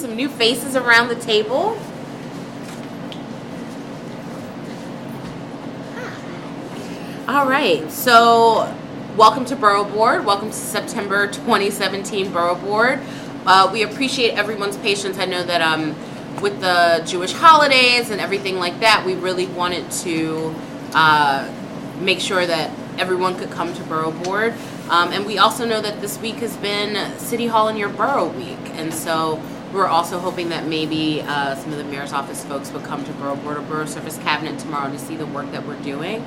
some new faces around the table. All right, so welcome to Borough Board. Welcome to September 2017 Borough Board. We appreciate everyone's patience. I know that with the Jewish holidays and everything like that, we really wanted to make sure that everyone could come to Borough Board. And we also know that this week has been City Hall in Your Borough Week. And so we're also hoping that maybe some of the Mayor's Office folks would come to Borough Board or Borough Service Cabinet tomorrow to see the work that we're doing.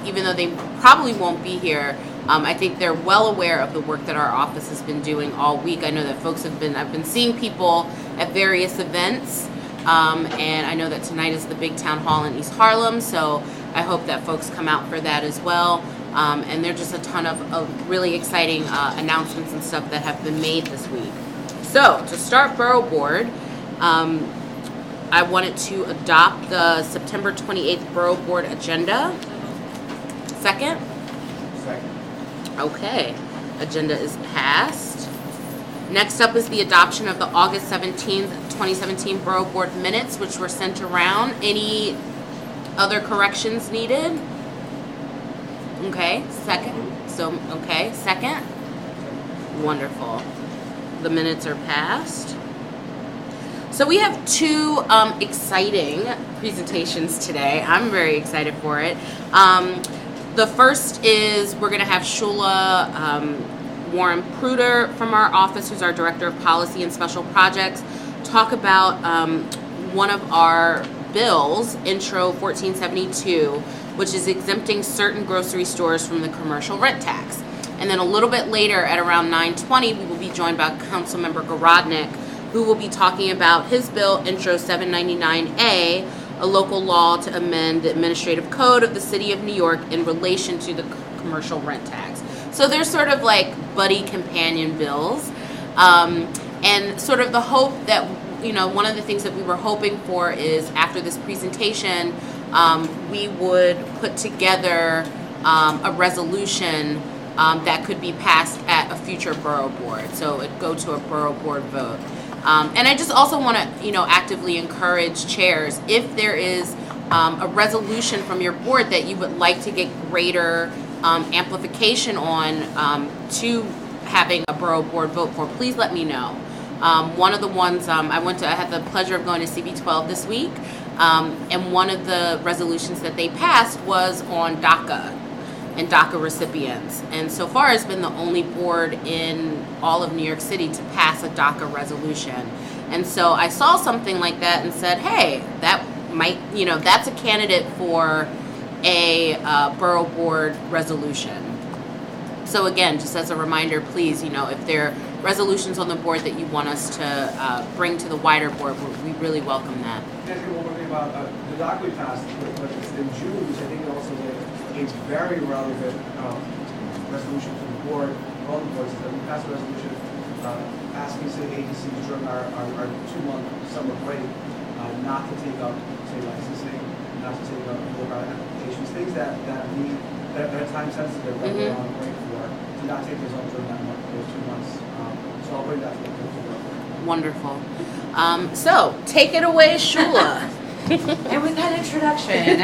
Even though they probably won't be here, I think they're well aware of the work that our office has been doing all week. I know that I've been seeing people at various events, and I know that tonight is the big town hall in East Harlem, so I hope that folks come out for that as well. And there's just a ton of really exciting announcements and stuff that have been made this week. So, to start Borough Board, I wanted to adopt the September 28th Borough Board agenda. Second? Second. Okay. Agenda is passed. Next up is the adoption of the August 17th, 2017 Borough Board minutes, which were sent around. Any other corrections needed? Okay. Second. Second. Wonderful. The minutes are passed. So we have two exciting presentations today. I'm very excited for it. The first is we're going to have Shula Warren Pruder from our office, who's our Director of Policy and Special Projects, talk about one of our bills, Intro 1472, which is exempting certain grocery stores from the commercial rent tax. And then a little bit later at around 9:20, we will be joined by Councilmember Garodnick, who will be talking about his bill, Intro 799A, a local law to amend the administrative code of the City of New York in relation to the commercial rent tax. So they're sort of like buddy companion bills. And sort of the hope that, one of the things that we were hoping for is after this presentation, we would put together a resolution that could be passed at a future Borough Board. So it'd go to a Borough Board vote. And I just also want to, actively encourage chairs, if there is a resolution from your board that you would like to get greater amplification on to having a Borough Board vote for, please let me know. One of the ones I had the pleasure of going to CB12 this week, and one of the resolutions that they passed was on DACA and DACA recipients. And so far has been the only board in all of New York City to pass a DACA resolution. And so I saw something like that and said, hey, that might, that's a candidate for a Borough Board resolution. So again, just as a reminder, please, if there are resolutions on the board that you want us to bring to the wider board, we really welcome that. Can I say one more thing about the DACA we passed, but in June, which I think it also a very relevant resolution from the board, all the boards, is that we passed a resolution asking city agencies during our 2-month summer break not to take up, say, licensing, not to take up voter applications, things that are time sensitive that we're on break for, to not take those up during those 2 months. So I'll bring that to the board. Wonderful. So take it away, Shula. And with that introduction,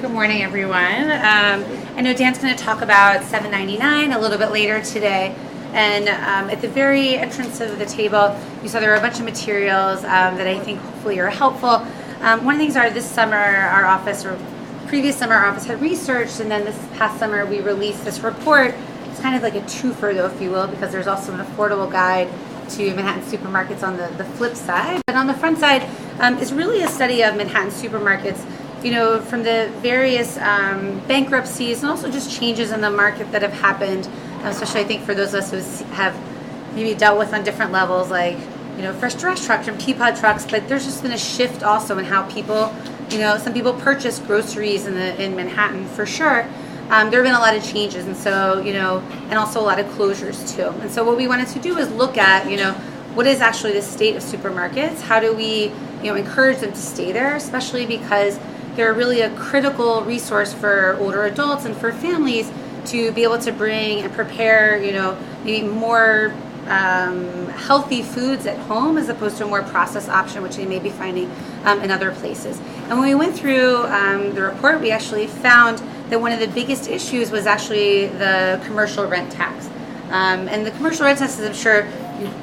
good morning, everyone. I know Dan's going to talk about 799 a little bit later today. And at the very entrance of the table, you saw there were a bunch of materials that I think hopefully are helpful. One of the things this summer, our office, or previous summer, our office had researched, and then this past summer we released this report. It's kind of like a twofer, though, if you will, because there's also an affordable guide to Manhattan supermarkets on the flip side. But on the front side is really a study of Manhattan supermarkets, from the various bankruptcies and also just changes in the market that have happened, especially I think for those of us who have maybe dealt with on different levels, like, fresh dress trucks and Peapod trucks, but there's just been a shift also in how people, some people purchase groceries in Manhattan for sure. There have been a lot of changes, and so, and also a lot of closures too. And so what we wanted to do is look at, what is actually the state of supermarkets? How do we, encourage them to stay there, especially because they're really a critical resource for older adults and for families to be able to bring and prepare, maybe more healthy foods at home as opposed to a more processed option, which they may be finding in other places. And when we went through the report, we actually found that one of the biggest issues was actually the commercial rent tax. And the commercial rent tax, as I'm sure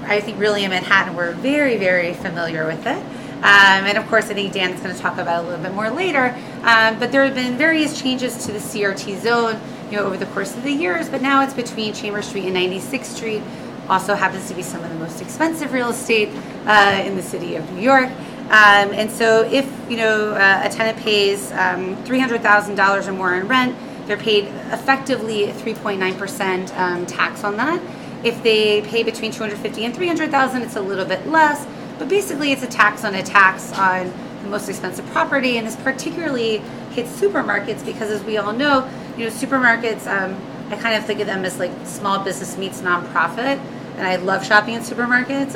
I think really in Manhattan, we're very, very familiar with it. And of course, I think Dan is going to talk about it a little bit more later. But there have been various changes to the CRT zone, over the course of the years. But now it's between Chambers Street and 96th Street. Also happens to be some of the most expensive real estate in the city of New York. And so if a tenant pays $300,000 or more in rent, they're paid effectively 3.9% tax on that. If they pay between $250,000 and $300,000, it's a little bit less. But basically, it's a tax on the most expensive property, and this particularly hits supermarkets because, as we all know, supermarkets. I kind of think of them as like small business meets nonprofit, and I love shopping in supermarkets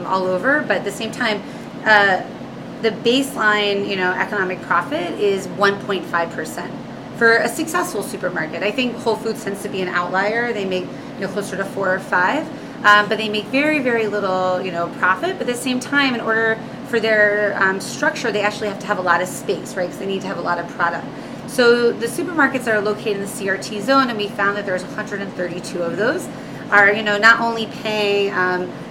all over. But at the same time, the baseline economic profit is 1.5% for a successful supermarket. I think Whole Foods tends to be an outlier. They make closer to 4 or 5, but they make very, very little profit. But at the same time, in order for their structure, they actually have to have a lot of space, right? Because they need to have a lot of product. So the supermarkets that are located in the CRT zone, and we found that there's 132 of those, are not only paying,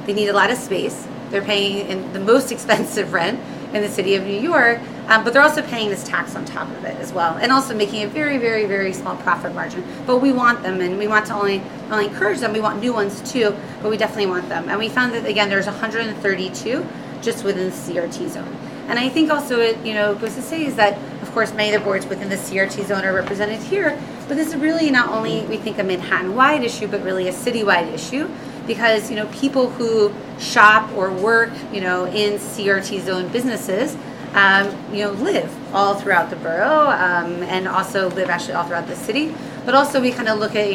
they need a lot of space. They're paying in the most expensive rent in the city of New York, but they're also paying this tax on top of it as well, and also making a very, very, very small profit margin. But we want them, and we want to only encourage them. We want new ones too, but we definitely want them. And we found that again, there's 132 just within the CRT zone. And I think also it goes to say is that, of course, many of the boards within the CRT zone are represented here, but this is really not only, we think, a Manhattan-wide issue, but really a citywide issue, because people who shop or work in CRT zone businesses live all throughout the borough, and also live actually all throughout the city. But also we kind of look at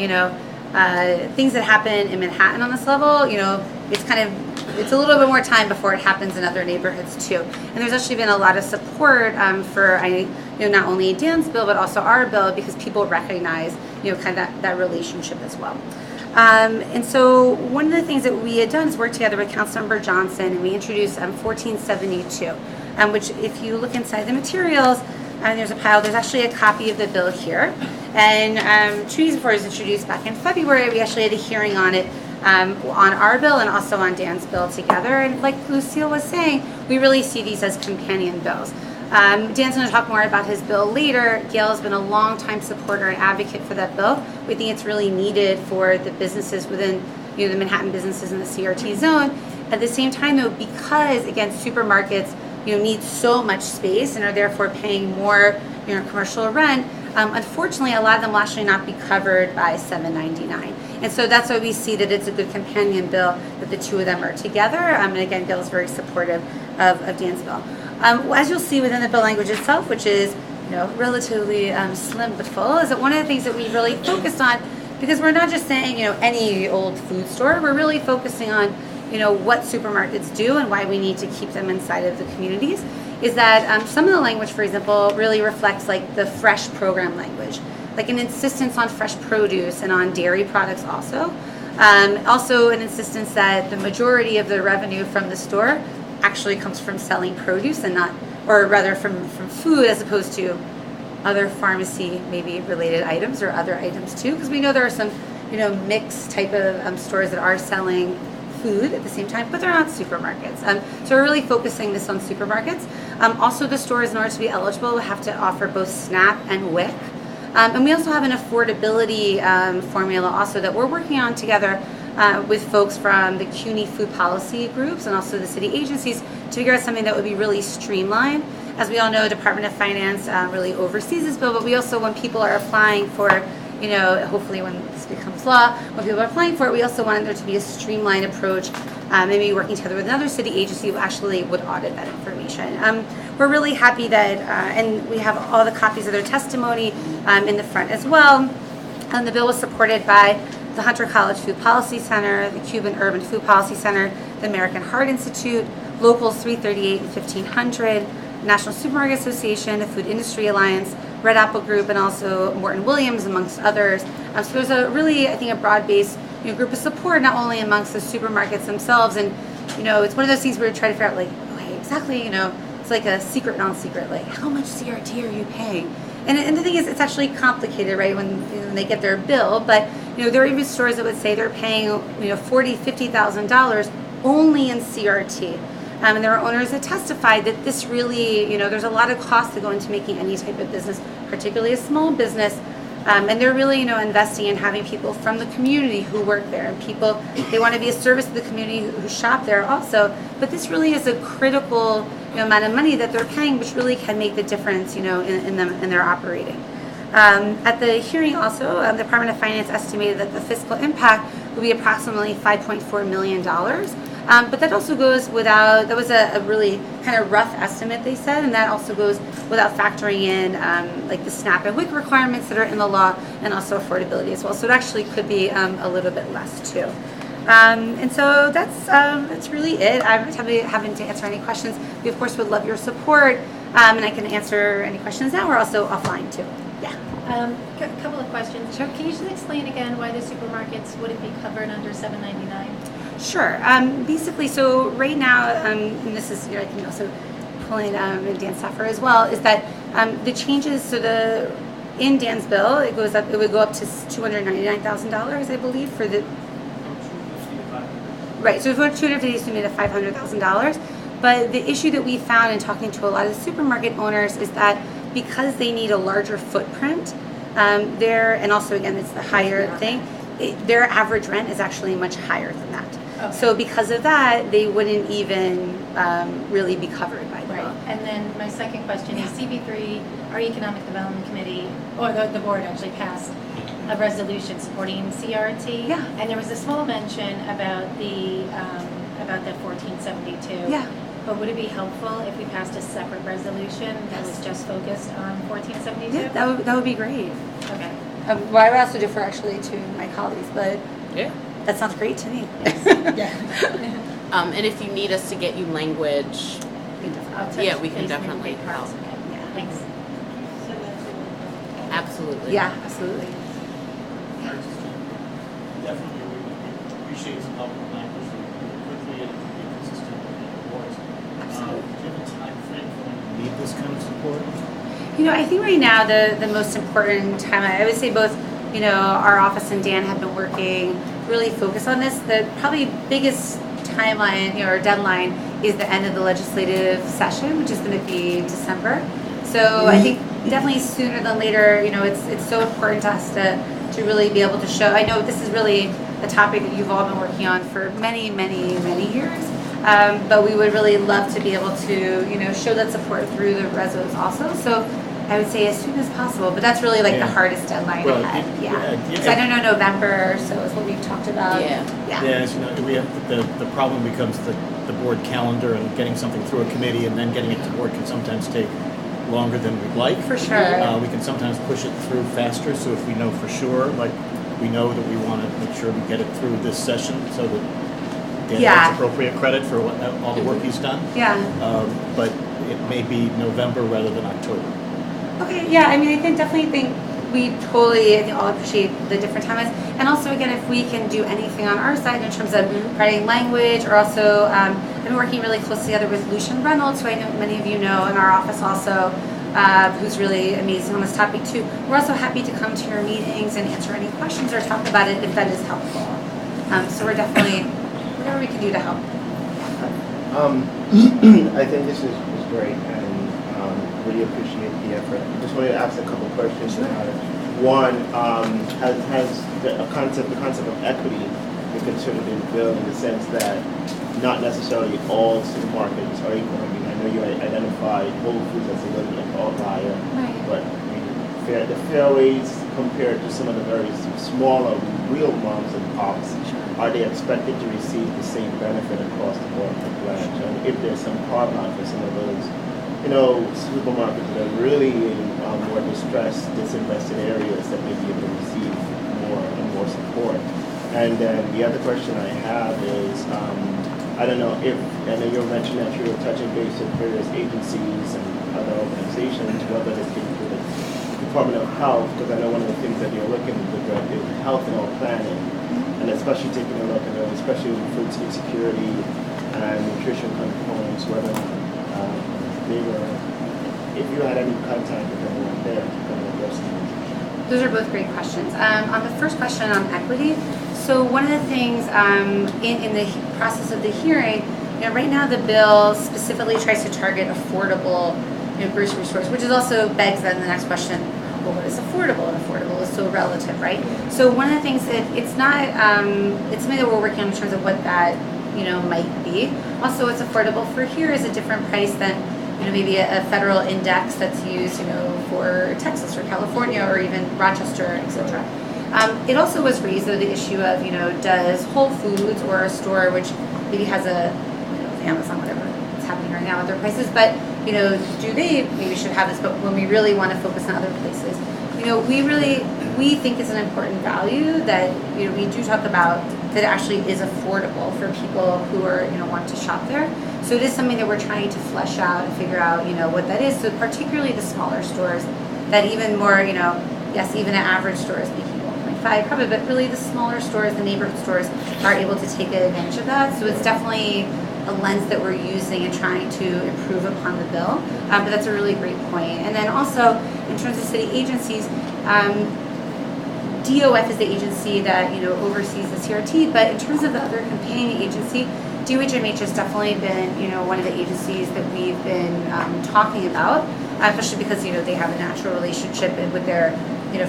things that happen in Manhattan on this level. It's a little bit more time before it happens in other neighborhoods too. And there's actually been a lot of support for not only Dan's bill but also our bill, because people recognize kind of that relationship as well. And so one of the things that we had done is work together with Councilmember Johnson, and we introduced 1472, which if you look inside the materials, there's a pile. There's actually a copy of the bill here. And 2 days before it was introduced back in February, we actually had a hearing on it, on our bill and also on Dan's bill together. And like Lucille was saying, we really see these as companion bills. Dan's going to talk more about his bill later. Gail has been a long-time supporter and advocate for that bill. We think it's really needed for the businesses within the Manhattan businesses in the CRT zone. At the same time, though, because, again, supermarkets need so much space and are therefore paying more commercial rent, unfortunately, a lot of them will actually not be covered by 799. And so that's why we see that it's a good companion bill that the two of them are together. And again, Gail is very supportive of Dan's bill. As you'll see within the bill language itself, which is relatively slim but full, is that one of the things that we really focused on, because we're not just saying any old food store, we're really focusing on what supermarkets do and why we need to keep them inside of the communities, is that some of the language, for example, really reflects like the fresh program language, like an insistence on fresh produce and on dairy products also. Also an insistence that the majority of the revenue from the store actually comes from selling produce and not, or rather from food, as opposed to other pharmacy maybe related items or other items too, because we know there are some mixed type of stores that are selling food at the same time, but they're not supermarkets. So we're really focusing this on supermarkets. Also, the stores, in order to be eligible, have to offer both SNAP and WIC. And we also have an affordability formula also that we're working on together with folks from the CUNY food policy groups and also the city agencies to figure out something that would be really streamlined. As we all know, Department of Finance really oversees this bill, but we also, when people are applying for, hopefully when this becomes law, when people are applying for it, we also wanted there to be a streamlined approach, maybe working together with another city agency who actually would audit that information. We're really happy that, and we have all the copies of their testimony in the front as well. The bill was supported by the Hunter College Food Policy Center, the Cuban Urban Food Policy Center, the American Heart Institute, Locals 338 and 1500, National Supermarket Association, the Food Industry Alliance, Red Apple Group, and also Morton Williams, amongst others. So there's a really, I think, a broad-based group of support, not only amongst the supermarkets themselves. And, it's one of those things where we try to figure out, like, okay, exactly, it's like a secret, non-secret, like, how much CRT are you paying? And the thing is, it's actually complicated, right, when they get their bill. But, there are even stores that would say they're paying, $40,000, $50,000 only in CRT. And there are owners that testified that this really, there's a lot of costs that go into making any type of business, particularly a small business. And they're really, investing in having people from the community who work there, and people, they want to be a service to the community who shop there also. But this really is a critical amount of money that they're paying, which really can make the difference, in their operating. At the hearing also, the Department of Finance estimated that the fiscal impact will be approximately $5.4 million. But that also goes without, that was a really kind of rough estimate, they said, and that also goes without factoring in like the SNAP and WIC requirements that are in the law, and also affordability as well. So it actually could be a little bit less too. And so that's really it. I'm having to answer any questions. We of course would love your support, and I can answer any questions now or also offline too. Yeah. A couple of questions. Sure. Can you just explain again why the supermarkets wouldn't be covered under 799? Sure. Basically, so right now, and this is, I can also pull in Dan Staffer as well, is that the changes, so in Dan's bill, it would go up to $299,000, I believe, for the, right, so for 250 to made $500,000. But the issue that we found in talking to a lot of the supermarket owners is that because they need a larger footprint, and also again, it's the higher thing, their average rent is actually much higher than that. Okay. So because of that, they wouldn't even really be covered by the law. Right. And then my second question is CB3, our Economic Development Committee, or the board actually passed a resolution supporting CRT. Yeah. And there was a small mention about the 1472. Yeah. But would it be helpful if we passed a separate resolution that was just focused on 1472? Yeah, that would be great. Okay. Well, I would also defer actually to my colleagues, but Yeah. that sounds great to me. Yeah. And if you need us to get you language, yeah, we can base maybe definitely with parts. help. Okay. Yeah. Thanks. Absolutely. Yeah, absolutely. Definitely, we appreciate some help with language quickly and be consistent with the awards. Do you have a time frame for when you need this kind of support? I think right now the most important time, I would say both, our office and Dan have been working really focused on this. The probably biggest timeline, or deadline is the end of the legislative session, which is going to be December. So I think definitely sooner than later, it's so important to us to really be able to show. I know this is really a topic that you've all been working on for many, many, many years. But we would really love to be able to, show that support through the resos also. So I would say as soon as possible, but that's really like the hardest deadline ahead. So I don't know, November, so is what we've talked about. Yeah. As you know, we have the problem becomes the board calendar, and getting something through a committee and then getting it to board can sometimes take longer than we'd like. For sure. We can sometimes push it through faster, so if we know for sure, like we know that we want to make sure we get it through this session so that Dan gets appropriate credit for all the work he's done. Yeah. But it may be November rather than October. Okay, yeah, I definitely think we totally all appreciate the different timelines. And also, again, if we can do anything on our side in terms of writing language, or also, I've been working really closely together with Lucian Reynolds, who I know many of you know in our office also, who's really amazing on this topic too. We're also happy to come to your meetings and answer any questions or talk about it if that is helpful. So we're definitely, whatever we can do to help. I think this is great, and really appreciate the effort. I just wanted to ask a couple questions about it. One, has the concept of equity been considered in the bill, in the sense that not necessarily all supermarkets are equal? I know you identified Whole Foods as a little bit of an outlier, but the fair rates compared to some of the very smaller real moms and pops, are they expected to receive the same benefit across the board for branch? And if there's some carve out for some of those, supermarkets that are really in more distressed, disinvested areas that may be able to receive more and more support. And then the other question I have is, I don't know if, I know you mentioned that you were touching base with various agencies and other organizations, whether this came through the Department of Health, because I know one of the things that you're looking to direct is health and all planning. and especially taking a look at it, especially with food insecurity and nutrition components, whether they were, if you had any contact with anyone there to kind of address them. Those are both great questions. On the first question on equity, so one of the things in the process of the hearing, right now the bill specifically tries to target affordable grocery stores, which is also begs then the next question, well, what is affordable? And affordable is so relative, right? So one of the things that it's not, it's something that we're working on in terms of what that, might be. Also, what's affordable for here is a different price than, maybe a federal index that's used, for Texas or California or even Rochester, etc. It also was raised, though, the issue of, does Whole Foods or a store which maybe has a, Amazon, whatever it's happening right now with their prices, but, do they maybe should have this, but when we really want to focus on other places, we think it's an important value that, we do talk about that actually is affordable for people who are, want to shop there. So it is something that we're trying to flesh out and figure out, what that is. So particularly the smaller stores that even more, yes, even an average store is making 1.5 probably, but really the smaller stores, the neighborhood stores are able to take advantage of that. So it's definitely a lens that we're using and trying to improve upon the bill. But that's a really great point. And then also in terms of city agencies, DOF is the agency that oversees the CRT, but in terms of the other companion agency, DOHMH has definitely been one of the agencies that we've been talking about, especially because they have a natural relationship with their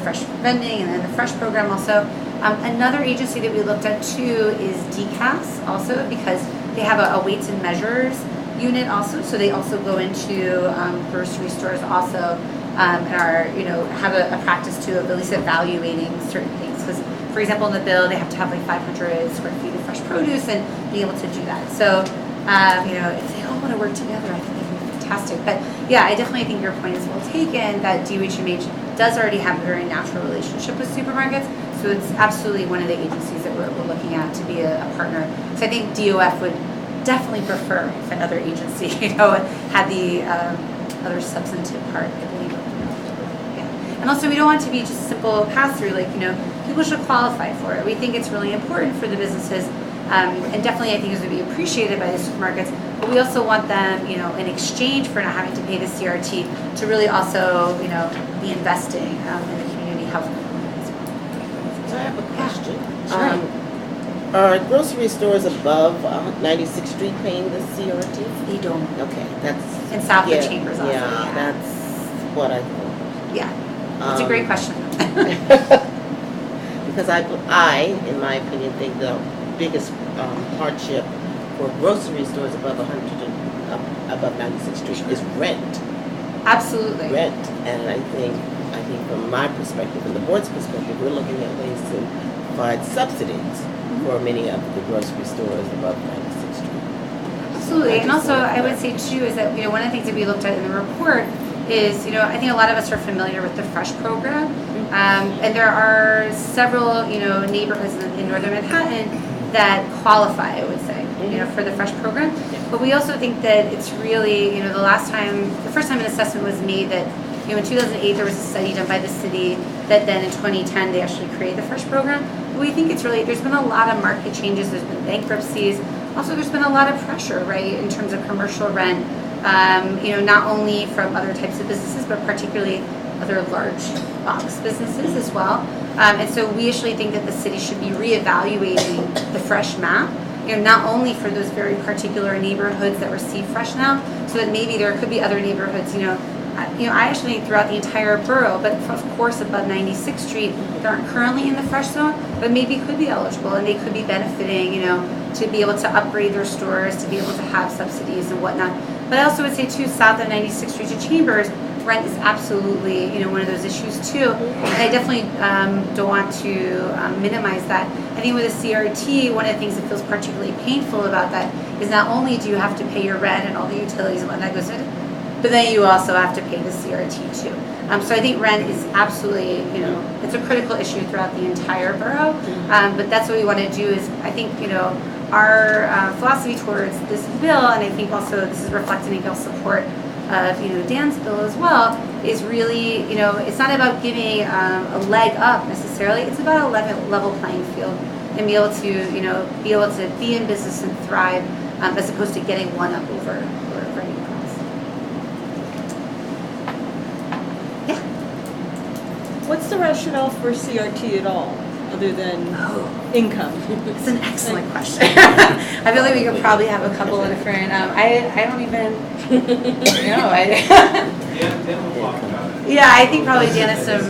fresh vending and then the fresh program also. Another agency that we looked at too is DCAS also, because they have a weights and measures unit also, so they also go into grocery stores also. And are, have a practice too of at least evaluating certain things. Because, for example, in the bill, they have to have like 500 square feet of fresh produce and be able to do that. So, if they all want to work together, I think they can be fantastic. But yeah, I definitely think your point is well taken that DOHMH does already have a very natural relationship with supermarkets. So it's absolutely one of the agencies that we're looking at to be a partner. So I think DOF would definitely prefer if another agency, had the other substantive part, I believe. And also, we don't want to be just simple pass-through, people should qualify for it. We think it's really important for the businesses, and definitely I think it would be appreciated by the supermarkets, but we also want them, in exchange for not having to pay the CRT, to really also, be investing in the community health. So I have a question. Sure. Are grocery stores above 96th Street paying the CRT? They don't. Okay, that's... And south of Chambers also. Yeah, that's what I thought. Yeah. It's a great question. Because I, in my opinion, think the biggest hardship for grocery stores above 96th Street is rent. Absolutely. Rent, and I think from my perspective and the board's perspective, we're looking at ways to provide subsidies for many of the grocery stores above 96th Street. Absolutely, and also I would say too is that one of the things that we looked at in the report is, I think a lot of us are familiar with the Fresh program, and there are several, neighborhoods in northern Manhattan that qualify, I would say, for the Fresh program. But we also think that it's really, the first time an assessment was made that, in 2008 there was a study done by the city that then in 2010 they actually created the Fresh program. But we think it's really, there's been a lot of market changes, there's been bankruptcies, also there's been a lot of pressure, right, in terms of commercial rent. Not only from other types of businesses, but particularly other large box businesses as well. And so we actually think that the city should be reevaluating the Fresh map, not only for those very particular neighborhoods that receive Fresh now, so that maybe there could be other neighborhoods, I actually think throughout the entire borough, but of course above 96th Street, that aren't currently in the Fresh zone, but maybe could be eligible and they could be benefiting, to be able to upgrade their stores, to be able to have subsidies and whatnot. But I also would say too, south of 96th Street to Chambers, rent is absolutely, one of those issues too. And I definitely don't want to minimize that. I think with a CRT, one of the things that feels particularly painful about that is not only do you have to pay your rent and all the utilities and whatnot goes in it, but then you also have to pay the CRT too. So I think rent is absolutely, it's a critical issue throughout the entire borough. But that's what we want to do is, I think, our philosophy towards this bill, and I think also this is reflected in Bill's support of, Dan's bill as well, is really, it's not about giving a leg up necessarily. It's about a level playing field and be able to be in business and thrive, as opposed to getting one up over anyone else. Yeah. What's the rationale for CRT at all, other than income? It's an excellent question. I feel like we could probably have a couple of different. I don't even know. Dan will talk about it. Yeah, I think probably Dan has some.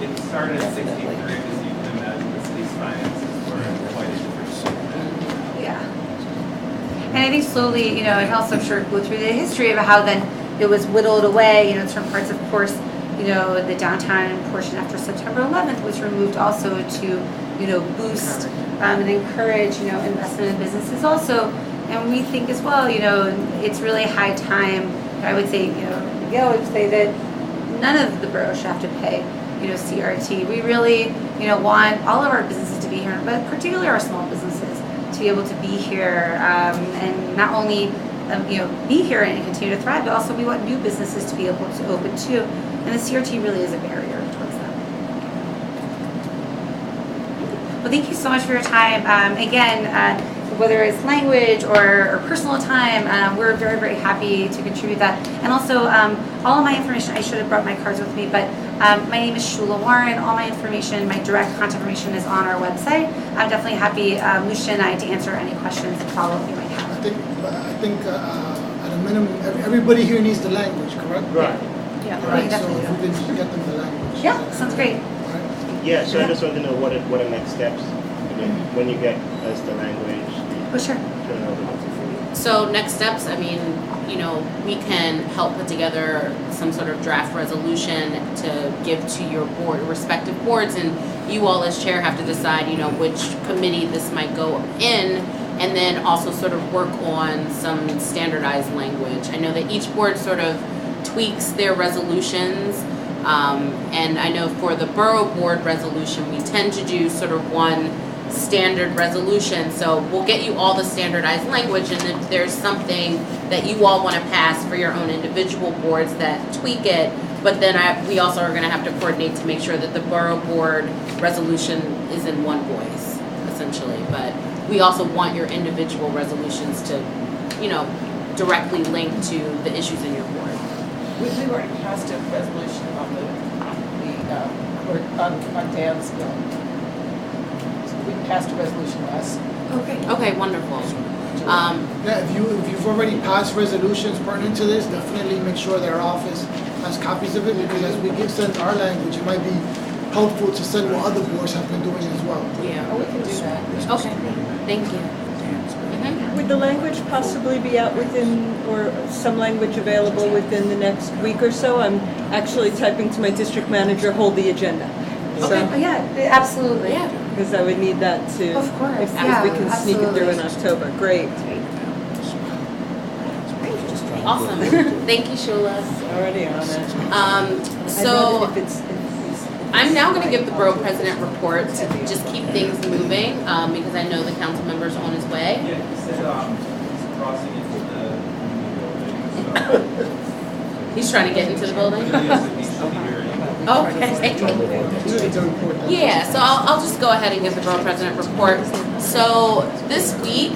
It started at 63, as you can imagine, the city's finances were quite different. Yeah. And I think slowly, and also I'm sure go through the history of how then it was whittled away, certain parts, of course, the downtown portion after September 11th was removed also to, boost and encourage, investment in businesses also. And we think as well, it's really high time, I would say, Miguel would say that none of the borough should have to pay, CRT. We really, want all of our businesses to be here, but particularly our small businesses to be able to be here and not only, be here and continue to thrive, but also we want new businesses to be able to open too. And the CRT really is a barrier towards that. Well, thank you so much for your time. Again, whether it's language or personal time, we're very, very happy to contribute that. And also, all of my information, I should have brought my cards with me, but my name is Shula Warren. All my information, my direct contact information is on our website. I'm definitely happy, Lucia and I, to answer any questions and follow-up you might have. I think at a minimum, everybody here needs the language, correct? Right. Yeah, Right, so definitely. if we can just get them the language. Yeah, sounds great. Right? Yeah, so I just want to know what are next steps when you get us the language. Oh, sure. Turn it over. So next steps, we can help put together some sort of draft resolution to give to your respective boards, and you all as chair have to decide, which committee this might go in, and then also sort of work on some standardized language. I know that each board sort of tweaks their resolutions, and I know for the borough board resolution, we tend to do sort of one standard resolution. So we'll get you all the standardized language, and if there's something that you all want to pass for your own individual boards that tweak it, but then we also are going to have to coordinate to make sure that the borough board resolution is in one voice, essentially. But we also want your individual resolutions to, directly link to the issues in your board. We've already passed a resolution on Dan's bill. We passed a resolution last. Okay, wonderful. Yeah, if you've already passed resolutions pertinent to this, definitely make sure their office has copies of it, because as we send our language, it might be helpful to send what other boards have been doing as well. Yeah. Oh, we can do that. Okay, thank you. Would the language possibly be out within, or some language available within the next week or so? I'm actually typing to my district manager, hold the agenda. So, Yeah, absolutely. Yeah. because I would need that to, Of course, if yeah, we can sneak it through in absolutely. October. Great. Awesome. Thank you, Shula. Already on it. So If it's I'm now going to give the borough president report to just keep things moving, because I know the council member's on his way. Yeah, he said he's crossing into the building, so. He's trying to get into the building? He should be here anyway. Okay. Yeah, so I'll just go ahead and give the borough president report. So this week,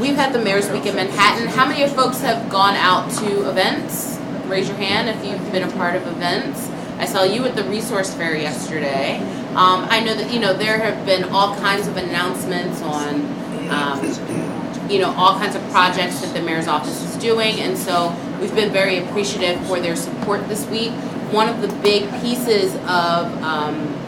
we've had the Mayor's Week in Manhattan. How many of folks have gone out to events? Raise your hand if you've been a part of events. I saw you at the resource fair yesterday. I know that, there have been all kinds of announcements on, all kinds of projects that the mayor's office is doing. And so we've been very appreciative for their support this week. One of the big pieces of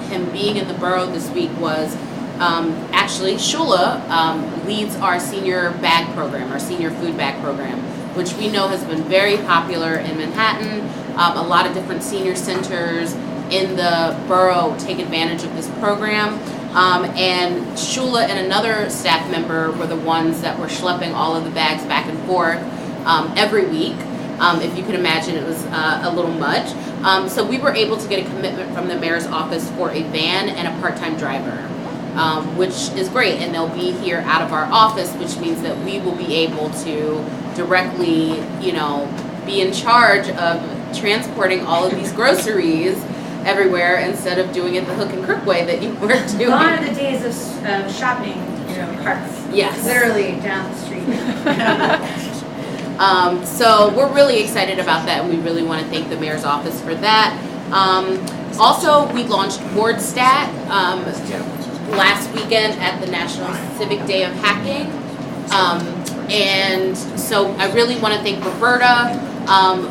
him being in the borough this week was actually Shula leads our senior bag program, our senior food bag program, which we know has been very popular in Manhattan. A lot of different senior centers in the borough take advantage of this program. And Shula and another staff member were the ones that were schlepping all of the bags back and forth every week. If you could imagine, it was a little much. So we were able to get a commitment from the mayor's office for a van and a part-time driver, which is great. And they'll be here out of our office, which means that we will be able to directly, be in charge of transporting all of these groceries everywhere instead of doing it the hook and crook way that you were doing. Gone are the days of shopping, carts. Yes. Literally down the street. So we're really excited about that, and we really want to thank the mayor's office for that. Also, we launched WardStat last weekend at the National Civic Day of Hacking. And so I really want to thank Roberta,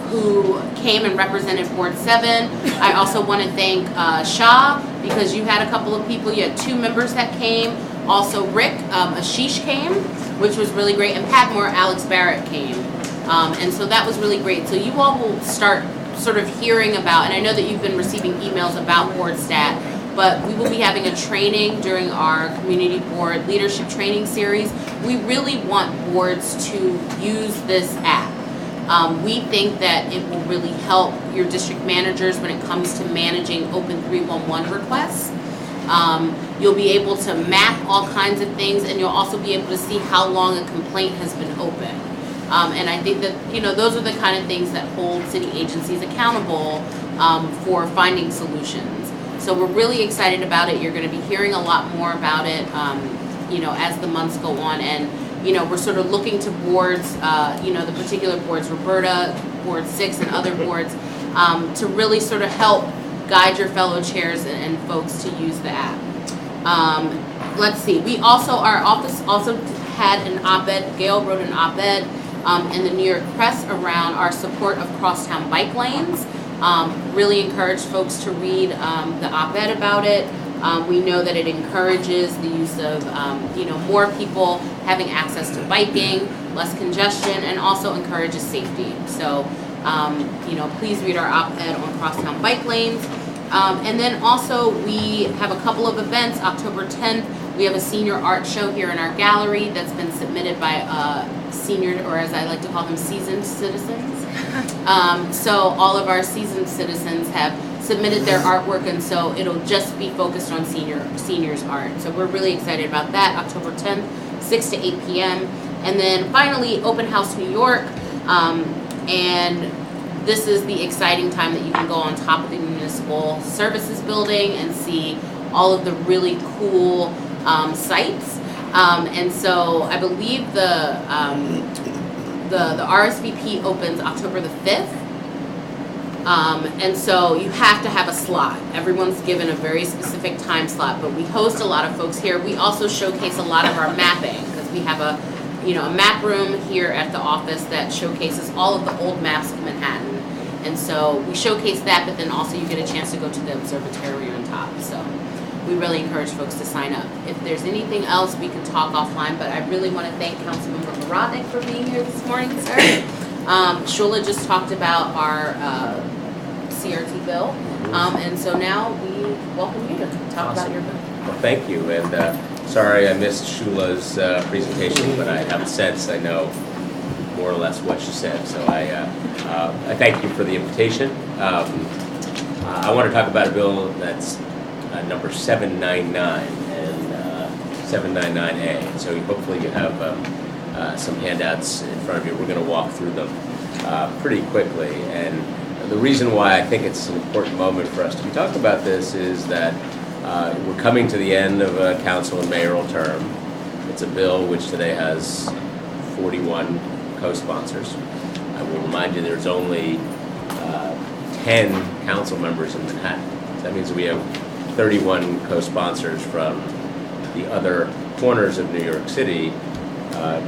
who came and represented Board 7. I also want to thank Shah, because you had a couple of people, you had 2 members that came. Also Rick, Ashish came, which was really great, and Padmore, Alex Barrett came. And so that was really great. So you all will start sort of hearing about, and I know that you've been receiving emails about WardStat, but we will be having a training during our community board leadership training series. We really want boards to use this app. We think that it will really help your district managers when it comes to managing Open 311 requests. You'll be able to map all kinds of things, and you'll also be able to see how long a complaint has been open. And I think that, those are the kind of things that hold city agencies accountable for finding solutions. So we're really excited about it. You're going to be hearing a lot more about it, as the months go on. And, we're sort of looking to boards, the particular boards, Roberta, Board 6, and other boards, to really sort of help guide your fellow chairs and folks to use the app. Let's see. We also, our office also had an op-ed. Gail wrote an op-ed in the New York Press around our support of crosstown bike lanes. Really encourage folks to read the op-ed about it. We know that it encourages the use of, more people having access to biking, less congestion, and also encourages safety. So, please read our op-ed on crosstown bike lanes. And then also we have a couple of events. October 10th, we have a senior art show here in our gallery that's been submitted by senior, or as I like to call them, seasoned citizens. So all of our seasoned citizens have submitted their artwork, and so it'll just be focused on seniors art. So we're really excited about that. October 10th, 6 to 8 p.m. And then finally, Open House New York. And this is the exciting time that you can go on top of the municipal services building and see all of the really cool sites. And so I believe the RSVP opens October the 5th. And so you have to have a slot. Everyone's given a very specific time slot, but we host a lot of folks here. We also showcase a lot of our mapping, because we have a map room here at the office that showcases all of the old maps of Manhattan. And so we showcase that, but then also you get a chance to go to the observatory on top. So we really encourage folks to sign up. If there's anything else, we can talk offline, but I really want to thank Councilmember Marodnik for being here this morning, sir. Shula just talked about our CRT bill, and so now we welcome you to talk about your bill. Well, thank you, and sorry I missed Shula's presentation, but I have a sense I know more or less what she said, so I thank you for the invitation. I want to talk about a bill that's number 799 and 799A. So hopefully you have some handouts in front of you. We're going to walk through them pretty quickly. And the reason why I think it's an important moment for us to be talking about this is that we're coming to the end of a council and mayoral term. It's a bill which today has 41 co-sponsors. I will remind you there's only 10 council members in Manhattan. So that means we have 31 co-sponsors from the other corners of New York City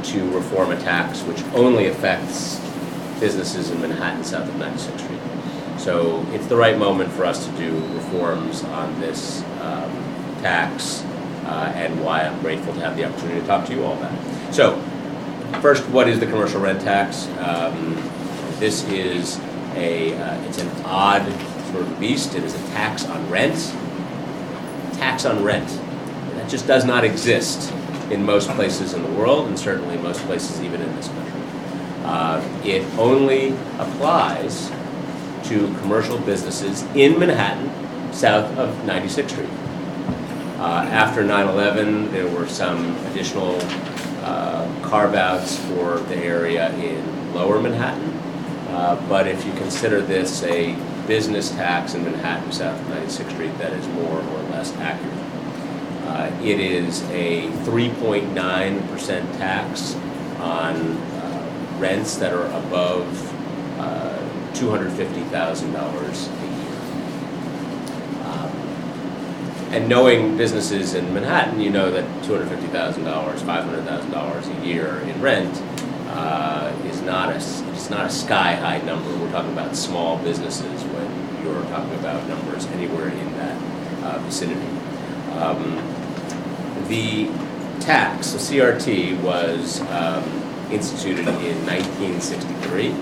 to reform a tax which only affects businesses in Manhattan south of 96th Street. So it's the right moment for us to do reforms on this tax and why I'm grateful to have the opportunity to talk to you all about it. So first, what is the commercial rent tax? This is it's an odd sort of beast. It is a tax on rent. Tax on rent. That just does not exist in most places in the world, and certainly most places even in this country. It only applies to commercial businesses in Manhattan, south of 96th Street. After 9/11, there were some additional carve-outs for the area in lower Manhattan, but if you consider this a business tax in Manhattan south of 96th Street that is more or less accurate. It is a 3.9% tax on rents that are above $250,000 a year. And knowing businesses in Manhattan, you know that $250,000, $500,000 a year in rent is not a sky-high number. We're talking about small businesses when you're talking about numbers anywhere in that vicinity. The tax, the CRT, was instituted in 1963.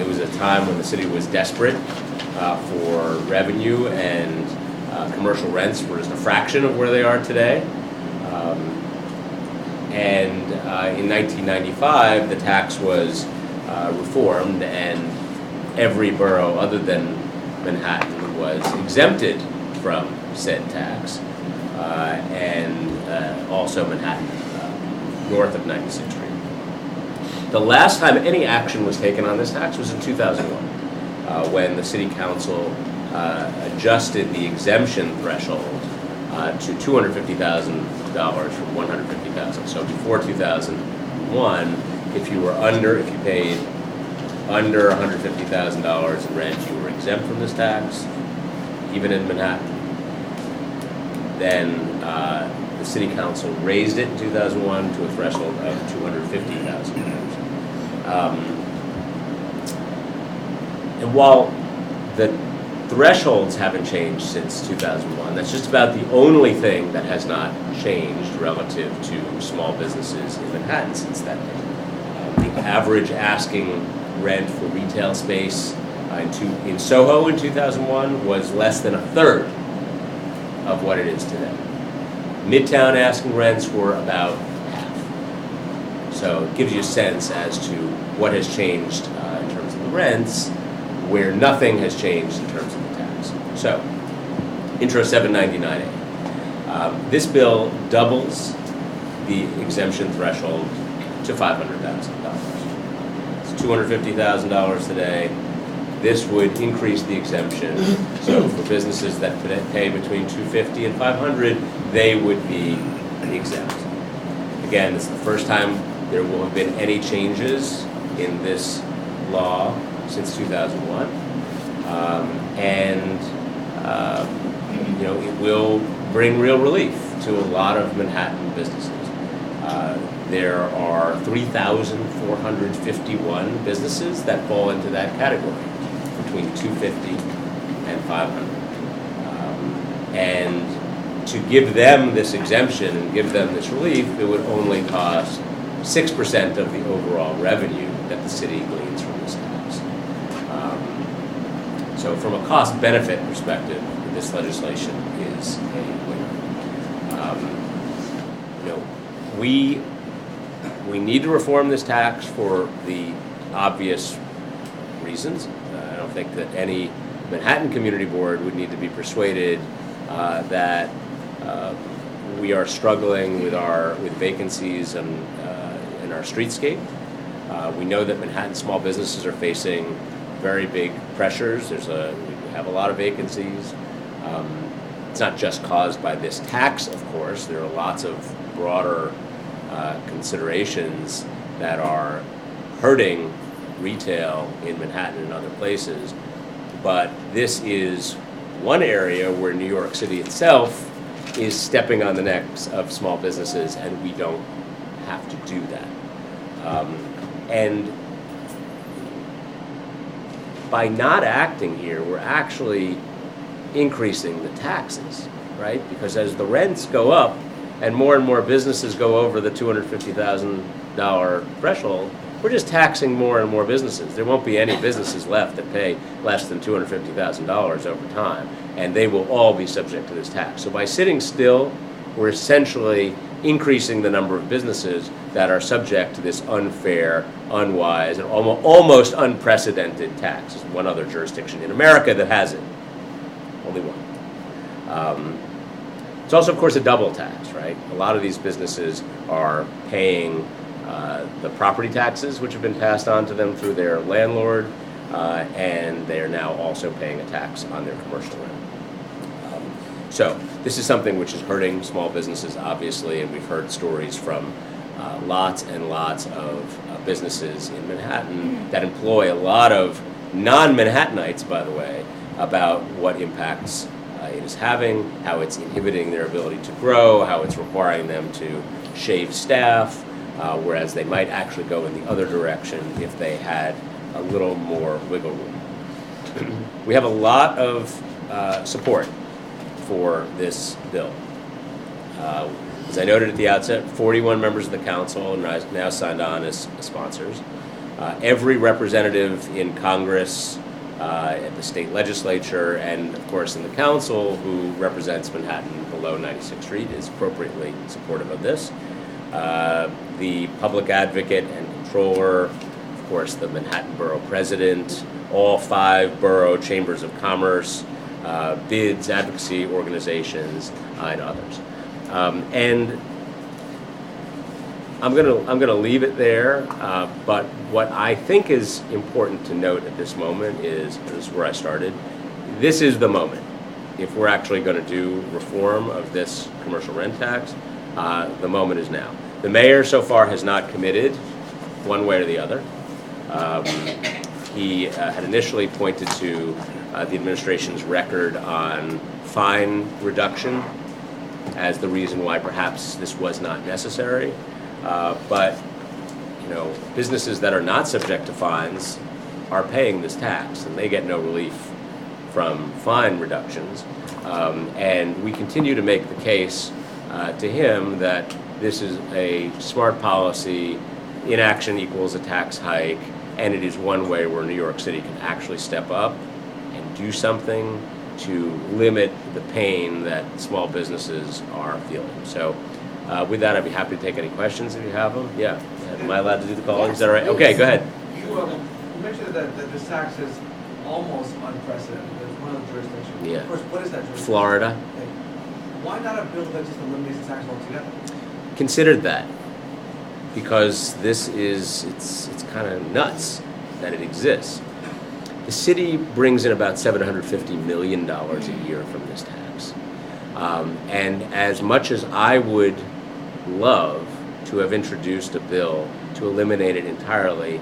It was a time when the city was desperate for revenue, and commercial rents were just a fraction of where they are today. And in 1995, the tax was reformed, and every borough other than Manhattan was exempted from said tax, and also Manhattan, north of 96th Street. The last time any action was taken on this tax was in 2001, when the city council adjusted the exemption threshold to $250,000 from $150,000. So before 2001, if you paid under $150,000 in rent, you were exempt from this tax, even in Manhattan. Then the city council raised it in 2001 to a threshold of $250,000. And while the thresholds haven't changed since 2001, that's just about the only thing that has not changed relative to small businesses in Manhattan since that day. The average asking rent for retail space in Soho in 2001 was less than a third of what it is today. Midtown asking rents were about half. So it gives you a sense as to what has changed in terms of the rents, where nothing has changed in terms of the tax. So, Intro 799A. This bill doubles the exemption threshold to $500,000. It's $250,000 today. This would increase the exemption. So for businesses that pay between $250,000 and $500,000, they would be exempt. Again, it's the first time there will have been any changes in this law since 2001, it will bring real relief to a lot of Manhattan businesses. There are 3,451 businesses that fall into that category, between $250,000 and $500,000, and to give them this exemption and give them this relief, it would only cost 6% of the overall revenue that the city gleans from this tax. So from a cost-benefit perspective, this legislation is a winner. We need to reform this tax for the obvious reasons. I don't think that any Manhattan Community Board would need to be persuaded that we are struggling with vacancies in our streetscape. We know that Manhattan small businesses are facing very big pressures. We have a lot of vacancies. It's not just caused by this tax, of course. There are lots of broader considerations that are hurting retail in Manhattan and other places. But this is one area where New York City itself is stepping on the necks of small businesses, and we don't have to do that. And by not acting here, we're actually increasing the taxes, right? Because as the rents go up and more businesses go over the $250,000 threshold, we're just taxing more and more businesses. There won't be any businesses left that pay less than $250,000 over time, and they will all be subject to this tax. So by sitting still, we're essentially increasing the number of businesses that are subject to this unfair, unwise, and almost unprecedented tax. There's one other jurisdiction in America that has it. Only one. It's also, of course, a double tax, right? A lot of these businesses are paying the property taxes, which have been passed on to them through their landlord, and they are now also paying a tax on their commercial rent. So this is something which is hurting small businesses, obviously, and we've heard stories from lots and lots of businesses in Manhattan that employ a lot of non-Manhattanites, by the way, about what impacts it is having, how it's inhibiting their ability to grow, how it's requiring them to shave staff, whereas they might actually go in the other direction if they had a little more wiggle room. We have a lot of support for this bill. As I noted at the outset, 41 members of the council are now signed on as sponsors. Every representative in Congress, at the state legislature, and of course in the council who represents Manhattan below 96th Street is appropriately supportive of this. The public advocate and controller, of course the Manhattan Borough president, all 5 borough chambers of commerce, bids, advocacy organizations, and others. And I'm gonna leave it there, but what I think is important to note at this moment is where I started. This is the moment. If we're actually going to do reform of this commercial rent tax, the moment is now. The mayor so far has not committed one way or the other. He had initially pointed to the administration's record on fine reduction as the reason why perhaps this was not necessary. But businesses that are not subject to fines are paying this tax, and they get no relief from fine reductions. And we continue to make the case to him that this is a smart policy, inaction equals a tax hike, and it is one way where New York City can actually step up and do something to limit the pain that small businesses are feeling. So with that, I'd be happy to take any questions if you have them. Yeah, am I allowed to do the calling? Is that all right? Okay, go ahead. You mentioned that this tax is almost unprecedented. It's one of the jurisdictions. Yeah. Of course, what is that jurisdiction? Florida. Okay. Why not a bill that just eliminates the tax altogether? Considered that, because this is, it's kind of nuts that it exists. The city brings in about $750 million a year from this tax. And as much as I would love to have introduced a bill to eliminate it entirely,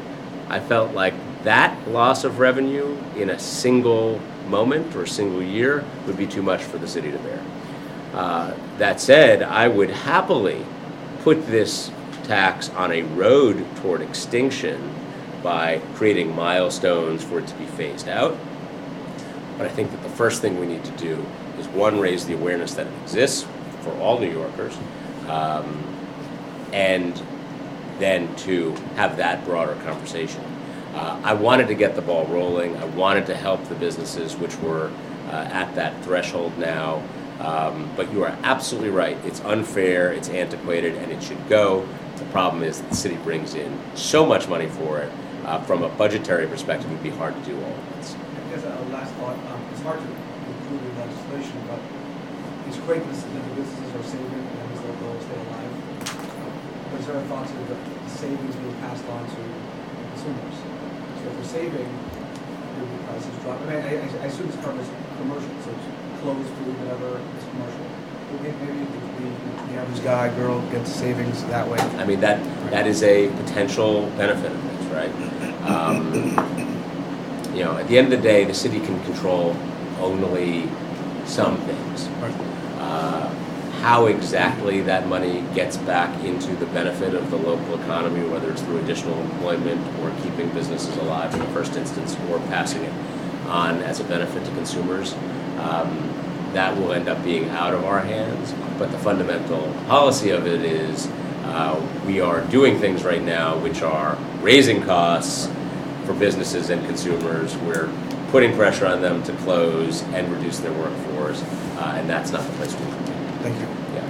I felt like that loss of revenue in a single moment or a single year would be too much for the city to bear. That said, I would happily put this tax on a road toward extinction by creating milestones for it to be phased out. But I think that the first thing we need to do is, one, raise the awareness that it exists for all New Yorkers, and then two, have that broader conversation. I wanted to get the ball rolling. I wanted to help the businesses which were at that threshold now. But you are absolutely right. It's unfair, it's antiquated, and it should go. The problem is that the city brings in so much money for it. From a budgetary perspective, it would be hard to do all of this. As a last thought, it's hard to include in legislation, but it's great that the businesses are saving and these local stay alive. But is there a thought to the savings being passed on to consumers? So if they're saving, maybe the prices drop. I mean, I assume this covers commercial, so it's clothes, food, whatever is commercial. Maybe the average guy, girl gets savings that way. I mean, that is a potential benefit of this, right? At the end of the day, the city can control only some things. How exactly that money gets back into the benefit of the local economy, whether it's through additional employment or keeping businesses alive in the first instance, or passing it on as a benefit to consumers, that will end up being out of our hands. But the fundamental policy of it is we are doing things right now which are raising costs for businesses and consumers. We're putting pressure on them to close and reduce their workforce, and that's not the place we want to be. Thank you. Yeah.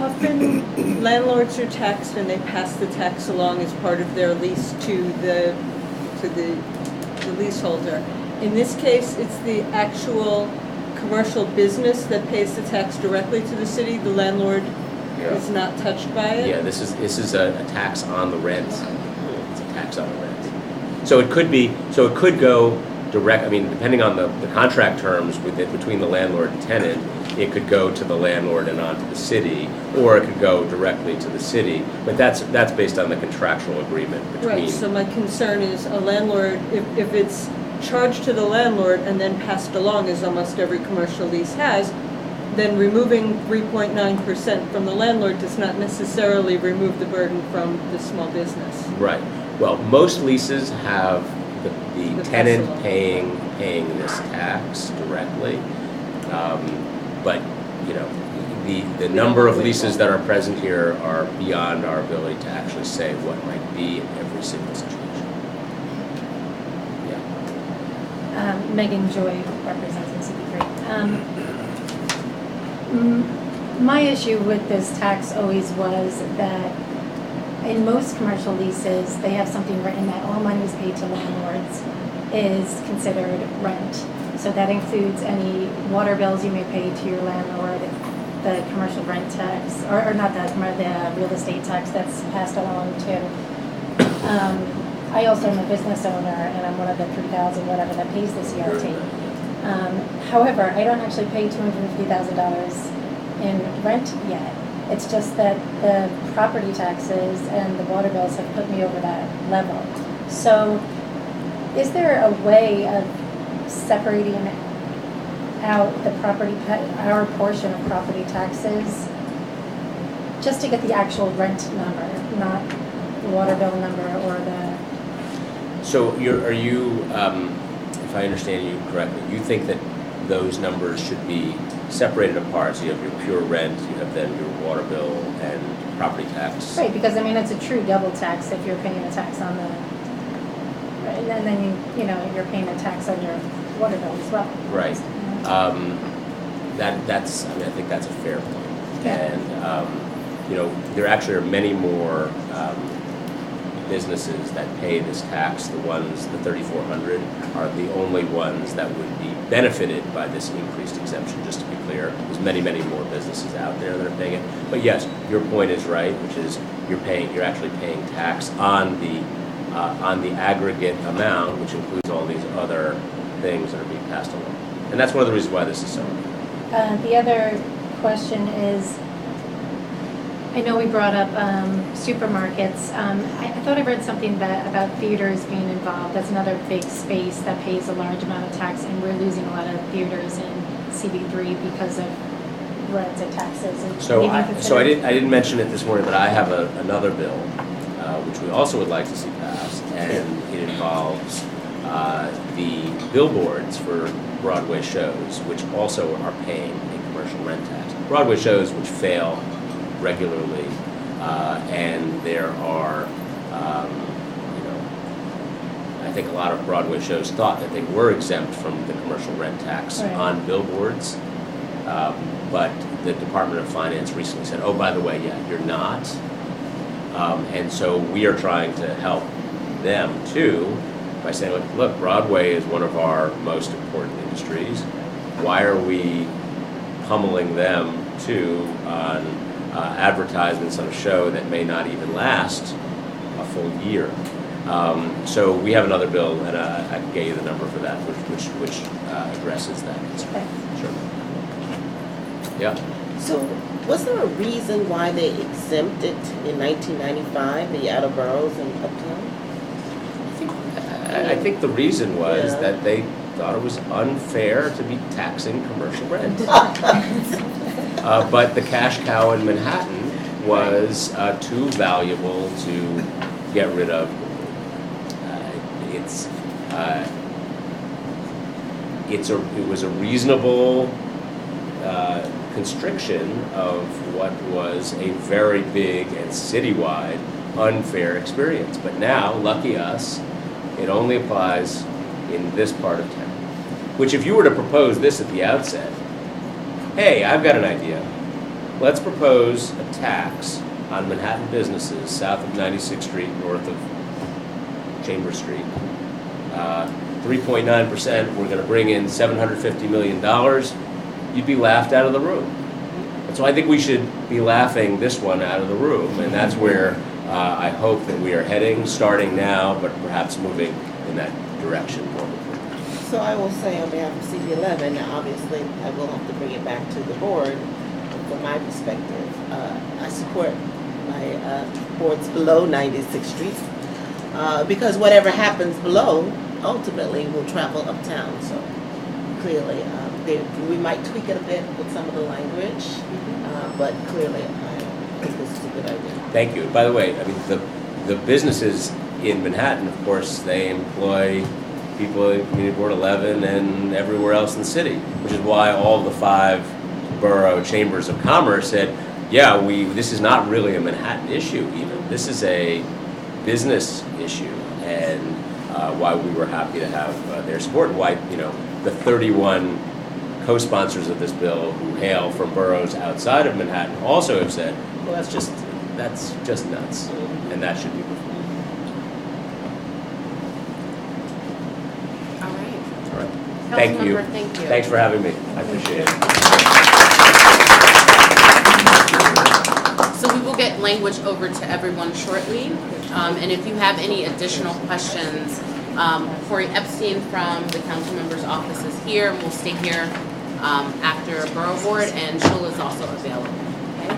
Often landlords are taxed and they pass the tax along as part of their lease to the leaseholder. In this case, it's the actual commercial business that pays the tax directly to the city. The landlord is not touched by it. Yeah, this is a tax on the rent. It's a tax on the rent. So it could go direct, I mean, depending on the contract terms between the landlord and tenant, it could go to the landlord and on to the city, or it could go directly to the city, but that's based on the contractual agreement between. Right, so my concern is a landlord, if it's charged to the landlord and then passed along, as almost every commercial lease has, then removing 3.9% from the landlord does not necessarily remove the burden from the small business. Right. Well, most leases have the tenant pass-along. paying this tax directly. But, you know, the number of leases that are present here are beyond our ability to actually say what might be in every single situation. Yeah. Megan Joy, representing CP3. My issue with this tax always was that in most commercial leases, they have something written that all monies paid to landlords is considered rent. So that includes any water bills you may pay to your landlord, the commercial rent tax, or not the real estate tax that's passed along too. I also am a business owner, and I'm one of the 3,000 whatever that pays the CRT. However, I don't actually pay $250,000 in rent yet. It's just that the property taxes and the water bills have put me over that level. So is there a way of separating out our portion of property taxes just to get the actual rent number, not the water bill number or the... So are you, if I understand you correctly, you think that those numbers should be separated apart? So you have your pure rent, you have then your water bill and property tax. Right, because I mean it's a true double tax if you're paying a tax on the, right, and then you're paying a tax on your water bill as well. Right. That's I think that's a fair point. Yeah. And there actually are many more businesses that pay this tax. The 3,400 are the only ones that would be benefited by this increased exemption, just to be clear. There's many more businesses out there that are paying it. But yes, your point is right, which is you're actually paying tax on the aggregate amount, which includes all these other things that are being passed along. And that's one of the reasons why this is so. The other question is, I know we brought up supermarkets. I thought I read something about theaters being involved. That's another big space that pays a large amount of tax, and we're losing a lot of theaters in CB3 because of rents and taxes. And So I didn't mention it this morning, but I have another bill which we also would like to see passed, and it involves the billboards for Broadway shows, which also are paying a commercial rent tax. Broadway shows which fail regularly, and there are, I think a lot of Broadway shows thought that they were exempt from the commercial rent tax on billboards, but the Department of Finance recently said, oh, by the way, yeah, you're not. And so we are trying to help them too by saying, look, Broadway is one of our most important industries. Why are we pummeling them too on advertisements on a show that may not even last a full year? So we have another bill, and I can get you the number for that, which addresses that concern. Sure. Yeah. So was there a reason why they exempted in 1995 the outer boroughs and uptown? I think the reason was that they thought it was unfair to be taxing commercial rent. But the cash cow in Manhattan was too valuable to get rid of. It was a reasonable constriction of what was a very big and citywide unfair experience. But now, lucky us, it only applies in this part of town. Which, if you were to propose this at the outset, hey, I've got an idea. Let's propose a tax on Manhattan businesses south of 96th Street, north of Chambers Street. 3.9%, we're going to bring in $750 million. You'd be laughed out of the room. And so I think we should be laughing this one out of the room, and that's where I hope that we are heading, starting now, but perhaps moving in that direction more. So I will say on behalf of CB11, now obviously I will have to bring it back to the board. But from my perspective, I support my boards below 96th Street because whatever happens below ultimately will travel uptown. So clearly, we might tweak it a bit with some of the language, but clearly I think this is a good idea. Thank you. By the way, I mean, the businesses in Manhattan, of course, they employ people in Community Board 11 and everywhere else in the city, which is why all the 5 borough chambers of commerce said, yeah, this is not really a Manhattan issue even. This is a business issue, and why we were happy to have their support, and why, the 31 co-sponsors of this bill who hail from boroughs outside of Manhattan also have said, well, that's just nuts, and that should be reformed. All right. All right. Thank you. Councilmember, thank you. Thanks for having me. I appreciate it. So we will get language over to everyone shortly. And if you have any additional questions, Corey Epstein from the council member's office is here, and we'll stay here after Borough Board, and Shula's also available. Okay?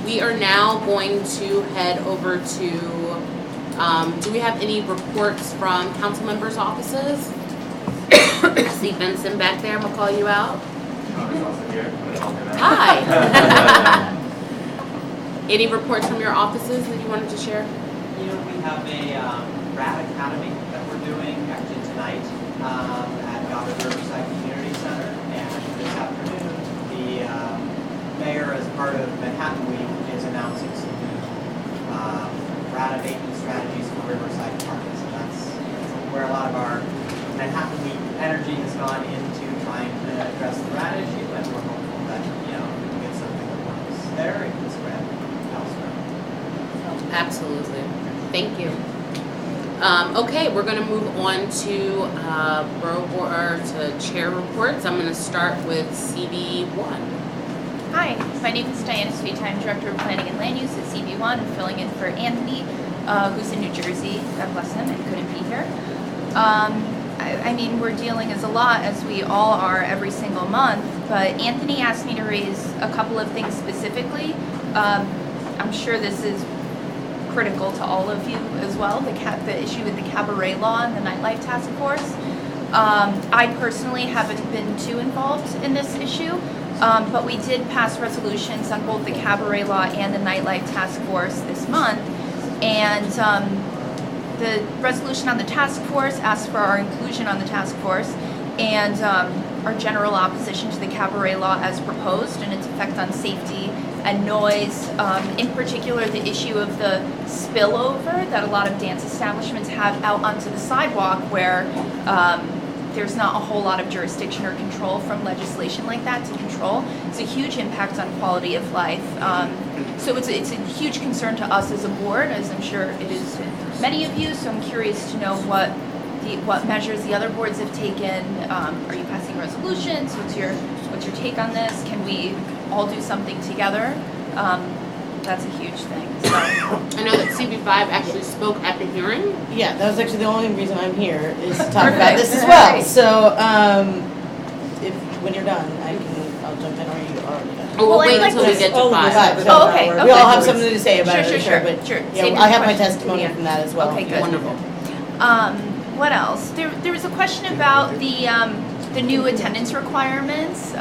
We are now going to head over to, do we have any reports from council members' offices? I see Benson back there, I'm gonna call you out. Hi. Any reports from your offices that you wanted to share? We have a RAD Academy that we're doing actually tonight at Daca Riverside Community Center. And this afternoon, the mayor, as part of Manhattan Week, is announcing some new RAD abatement strategies for Riverside Park. So that's where a lot of our Manhattan Week energy has gone into trying to address the RAD issue, and we're hopeful that we can get something that works there and can spread elsewhere. Absolutely. Thank you. Okay, we're going to move on to Borough Board to chair reports. I'm going to start with CB1. Hi, my name is Diana Sweet. I'm Director of Planning and Land Use at CB1. I'm filling in for Anthony, who's in New Jersey. God bless him, and couldn't be here. I mean, we're dealing as a lot, as we all are every single month, but Anthony asked me to raise a couple of things specifically. I'm sure this is critical to all of you as well, the issue with the cabaret law and the nightlife task force. I personally haven't been too involved in this issue, but we did pass resolutions on both the cabaret law and the nightlife task force this month, and the resolution on the task force asks for our inclusion on the task force and our general opposition to the cabaret law as proposed and its effect on safety and noise. In particular, the issue of the spillover that a lot of dance establishments have out onto the sidewalk where there's not a whole lot of jurisdiction or control from legislation like that to control. It's a huge impact on quality of life. So it's a huge concern to us as a board, as I'm sure it is to many of you. So I'm curious to know what measures the other boards have taken. Are you passing resolutions? What's your take on this? Can we all do something together? That's a huge thing. So. I know that CB5 actually spoke at the hearing. Yeah, that was actually the only reason I'm here is to talk about this as well. Right. So when you're done, I'll jump in, or you already done. Oh, we'll wait until we get to 5. Oh, okay. We all have something to say about it. Sure. But yeah, I have my testimony from that as well. Okay, good. Wonderful. What else? There was a question about the new attendance requirements.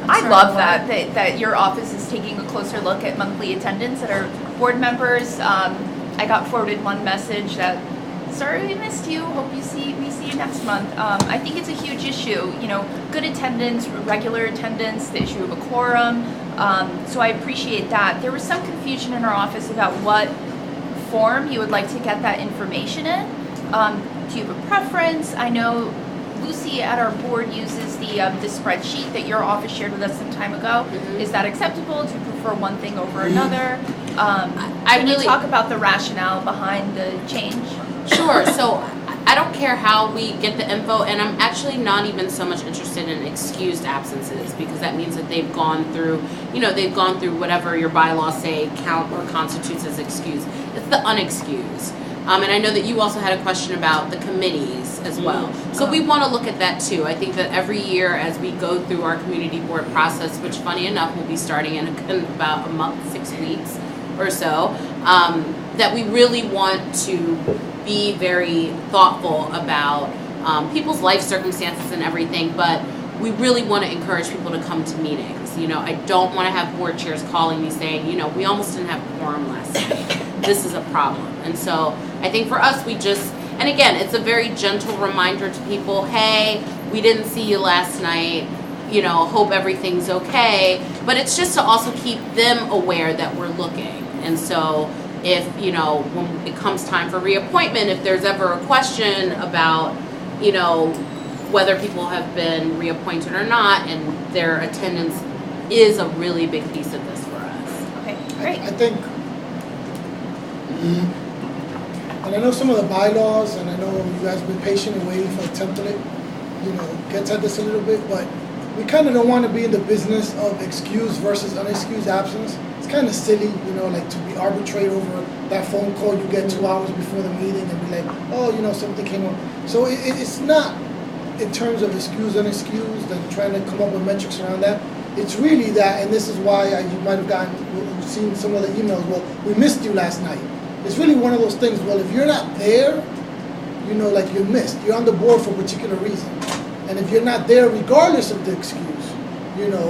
I love that your office is taking a closer look at monthly attendance at our board members. I got forwarded one message that, sorry we missed you, hope we see you next month. I think it's a huge issue, good attendance, regular attendance, the issue of a quorum. So I appreciate that. There was some confusion in our office about what form you would like to get that information in. Do you have a preference? I know Lucy at our board uses the spreadsheet that your office shared with us some time ago. Mm-hmm. Is that acceptable? Do you prefer one thing over another? Can you talk about the rationale behind the change? Sure. So I don't care how we get the info, and I'm actually not even so much interested in excused absences, because that means that they've gone through whatever your bylaws say count or constitutes as excused. It's the unexcused. And I know that you also had a question about the committees as well. So we want to look at that too. I think that every year as we go through our community board process, which funny enough will be starting in about a month, 6 weeks or so, that we really want to be very thoughtful about people's life circumstances and everything, but we really want to encourage people to come to meetings. You know, I don't want to have board chairs calling me saying, you know, we almost didn't have quorum last night. This is a problem. And so I think for us, we just, and again, it's a very gentle reminder to people, hey, we didn't see you last night, you know, hope everything's okay. But it's just to also keep them aware that we're looking. And so if, you know, when it comes time for reappointment, if there's ever a question about, you know, whether people have been reappointed or not, and their attendance is a really big piece of this for us. Okay, great. I think, and I know some of the bylaws, and I know you guys have been patient and waiting for a template, you know, gets at this a little bit, but we kind of don't want to be in the business of excused versus unexcused absence. It's kind of silly, you know, like to be arbitrate over that phone call you get 2 hours before the meeting and be like, oh, you know, something came up. So it's not in terms of excused, unexcused, and trying to come up with metrics around that. It's really that, and this is why you might have seen some of the emails, well, we missed you last night. It's really one of those things, well, if you're not there, you know, like you're missed. You're on the board for a particular reason. And if you're not there, regardless of the excuse, you know,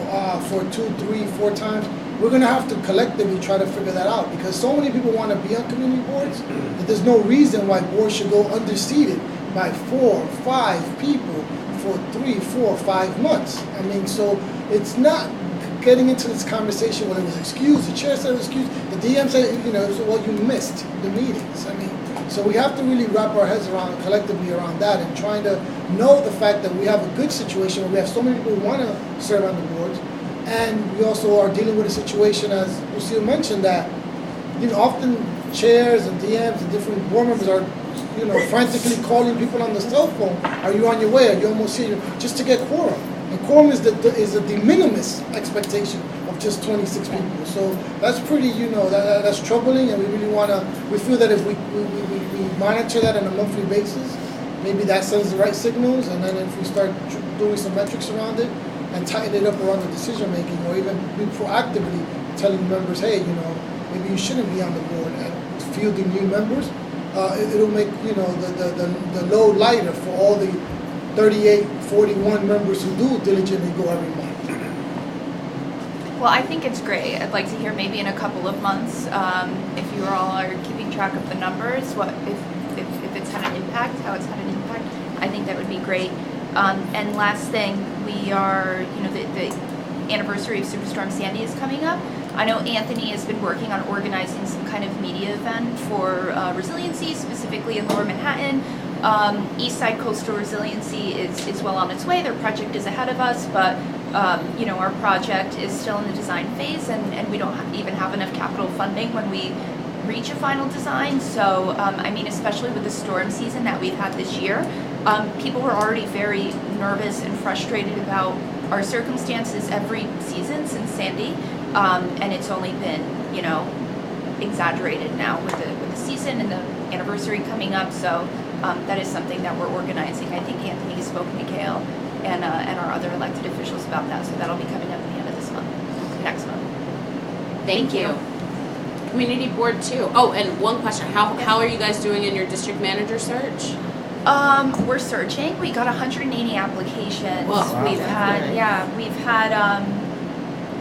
for 2, 3, 4 times, we're going to have to collectively try to figure that out, because so many people want to be on community boards that there's no reason why boards should go underseated by 4, 5 people for 3, 4, 5 months. I mean, so it's not getting into this conversation when it was excused, the chair said it was excused, the DM said, you know, so, well, you missed the meetings. I mean, so we have to really wrap our heads around, collectively around that, and trying to know the fact that we have a good situation where we have so many people who want to serve on the boards, and we also are dealing with a situation, as Lucille mentioned, that, you know, often chairs and DMs and different board members are, you know, frantically calling people on the cell phone. Are you on your way? Are you almost here? Just to get quorum. And quorum is a de minimis expectation of just 26 people. So that's pretty, you know, that's troubling, and we really want to, we feel that if we monitor that on a monthly basis, maybe that sends the right signals, and then if we start doing some metrics around it and tighten it up around the decision making, or even be proactively telling members, hey, you know, maybe you shouldn't be on the board, and fielding new members, it'll make, you know, the load lighter for all the 38, 41 members who do diligently go every month. Well, I think it's great. I'd like to hear maybe in a couple of months, if you all are keeping track of the numbers, what if it's had an impact, how it's had an impact. I think that would be great. And last thing, we are, you know, the anniversary of Superstorm Sandy is coming up. I know Anthony has been working on organizing some kind of media event for resiliency, specifically in Lower Manhattan. Eastside Coastal Resiliency is well on its way. Their project is ahead of us, but you know, our project is still in the design phase, and we don't even have enough capital funding when we reach a final design. So I mean, especially with the storm season that we've had this year, people were already very nervous and frustrated about our circumstances every season since Sandy, and it's only been, you know, exaggerated now with the season and the anniversary coming up. So that is something that we're organizing. I think Anthony has spoken to Kale and our other elected officials about that. So that'll be coming up at the end of this month, next month. Thank you. Community board too. Oh, and one question: how are you guys doing in your district manager search? We're searching. We got 180 applications. Wow.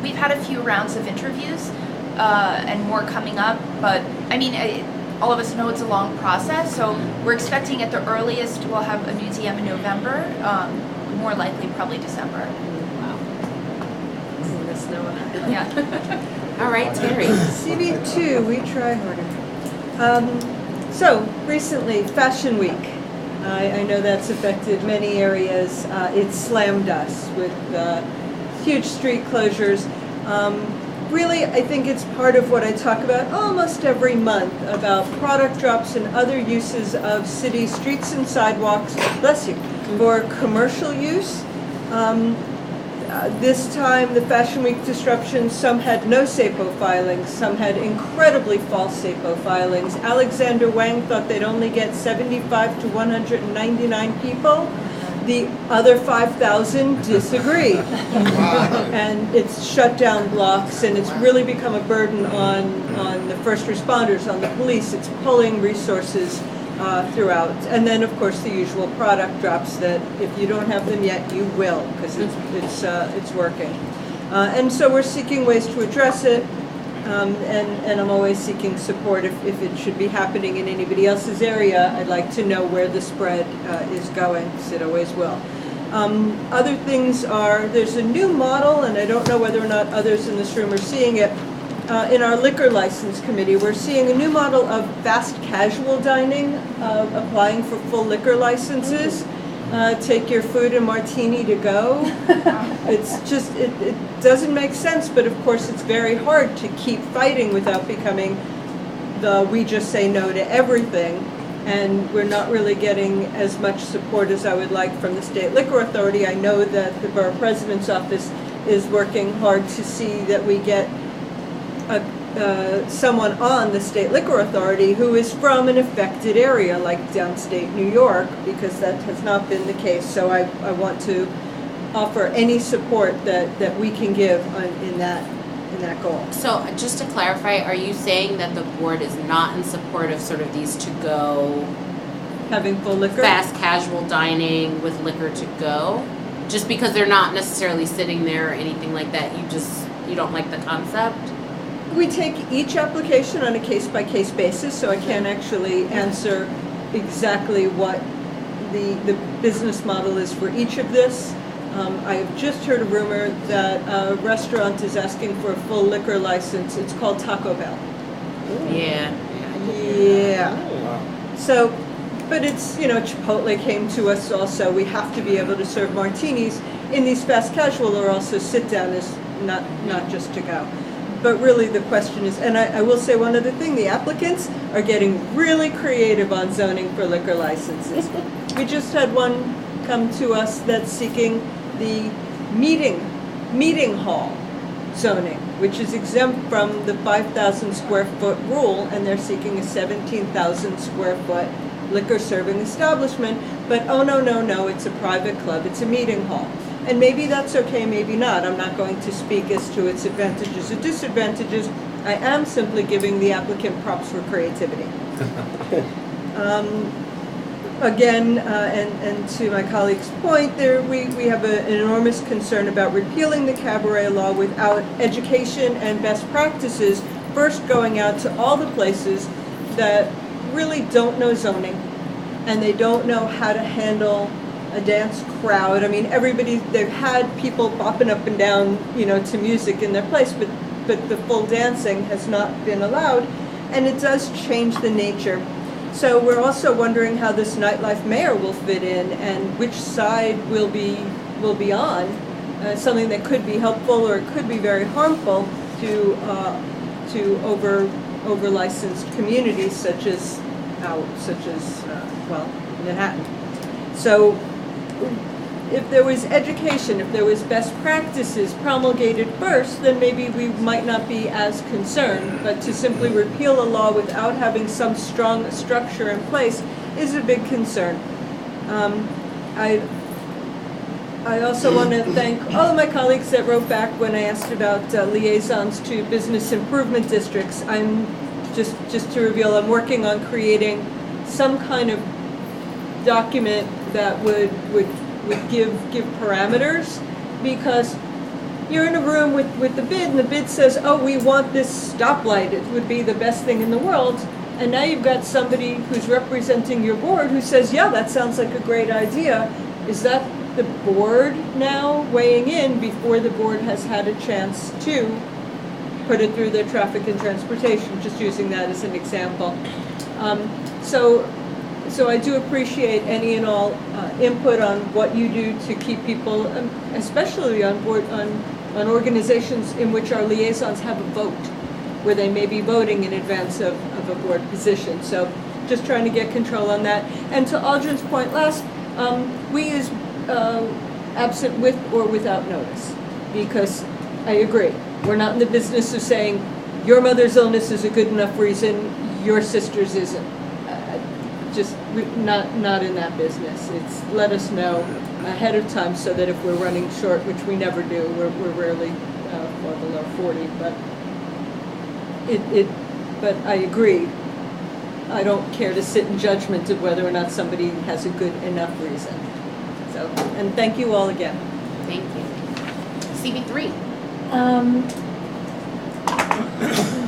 We've had a few rounds of interviews, and more coming up. But I mean, all of us know it's a long process. So we're expecting at the earliest we'll have a new DM in November. More likely, probably December. Wow. Yeah. All right, Terry. CB2, we try harder. So recently, Fashion Week. I know that's affected many areas. It slammed us with huge street closures. Really, I think it's part of what I talk about almost every month, about product drops and other uses of city streets and sidewalks, bless you, for commercial use. This time, the Fashion Week disruptions, some had no SAPO filings, some had incredibly false SAPO filings. Alexander Wang thought they'd only get 75 to 199 people. The other 5,000 disagree. And it's shut down blocks, and it's really become a burden on the first responders, on the police. It's pulling resources throughout. And then, of course, the usual product drops that if you don't have them yet, you will, because it's working. And so we're seeking ways to address it, and I'm always seeking support if it should be happening in anybody else's area. I'd like to know where the spread is going, because it always will. Other things are, there's a new model, and I don't know whether or not others in this room are seeing it. In our liquor license committee, we're seeing a new model of fast casual dining, applying for full liquor licenses. Take your food and martini to go. It's just, it doesn't make sense, but of course it's very hard to keep fighting without becoming we just say no to everything. And we're not really getting as much support as I would like from the State Liquor Authority. I know that the Borough President's Office is working hard to see that we get someone on the State Liquor Authority who is from an affected area like downstate New York, because that has not been the case. So I want to offer any support that we can give in that goal. So just to clarify, are you saying that the board is not in support of sort of these to-go, having full liquor, fast casual dining with liquor to go? Just because they're not necessarily sitting there or anything like that, you don't like the concept? We take each application on a case-by-case basis, so I can't actually answer exactly what the business model is for each of this. I have just heard a rumor that a restaurant is asking for a full liquor license. It's called Taco Bell. Yeah. Yeah. So, but it's, Chipotle came to us also. We have to be able to serve martinis in these fast casual, or also sit down, is not just to go. But really the question is, and I will say one other thing, the applicants are getting really creative on zoning for liquor licenses. We just had one come to us that's seeking the meeting hall zoning, which is exempt from the 5,000 square foot rule, and they're seeking a 17,000 square foot liquor serving establishment. But oh no, it's a private club, it's a meeting hall. And maybe that's okay, maybe not. I'm not going to speak as to its advantages or disadvantages. I am simply giving the applicant props for creativity. Again, and to my colleague's point, we have an enormous concern about repealing the cabaret law without education and best practices first going out to all the places that really don't know zoning, and they don't know how to handle a dance crowd. I mean, they've had people bopping up and down, to music in their place, but the full dancing has not been allowed, and it does change the nature. So we're also wondering how this nightlife mayor will fit in and which side will be on. Something that could be helpful or it could be very harmful to over licensed communities such as Manhattan. So if there was education, if there was best practices promulgated first, then maybe we might not be as concerned. But to simply repeal a law without having some strong structure in place is a big concern. I also want to thank all of my colleagues that wrote back when I asked about liaisons to business improvement districts. I'm just to reveal, I'm working on creating some kind of document that would give parameters, because you're in a room with the bid, and the bid says, oh, we want this stoplight, it would be the best thing in the world, and now you've got somebody who's representing your board who says, yeah, that sounds like a great idea. Is that the board now weighing in before the board has had a chance to put it through their traffic and transportation, just using that as an example. So I do appreciate any and all input on what you do to keep people, especially on board, on organizations in which our liaisons have a vote, where they may be voting in advance of a board position. So just trying to get control on that. And to Aldrin's point last, we as absent with or without notice. Because I agree, we're not in the business of saying, your mother's illness is a good enough reason, your sister's isn't. Not in that business. It's let us know ahead of time so that if we're running short, which we never do, we're rarely far below 40, but I agree. I don't care to sit in judgment of whether or not somebody has a good enough reason. So, and thank you all again. Thank you. CB3.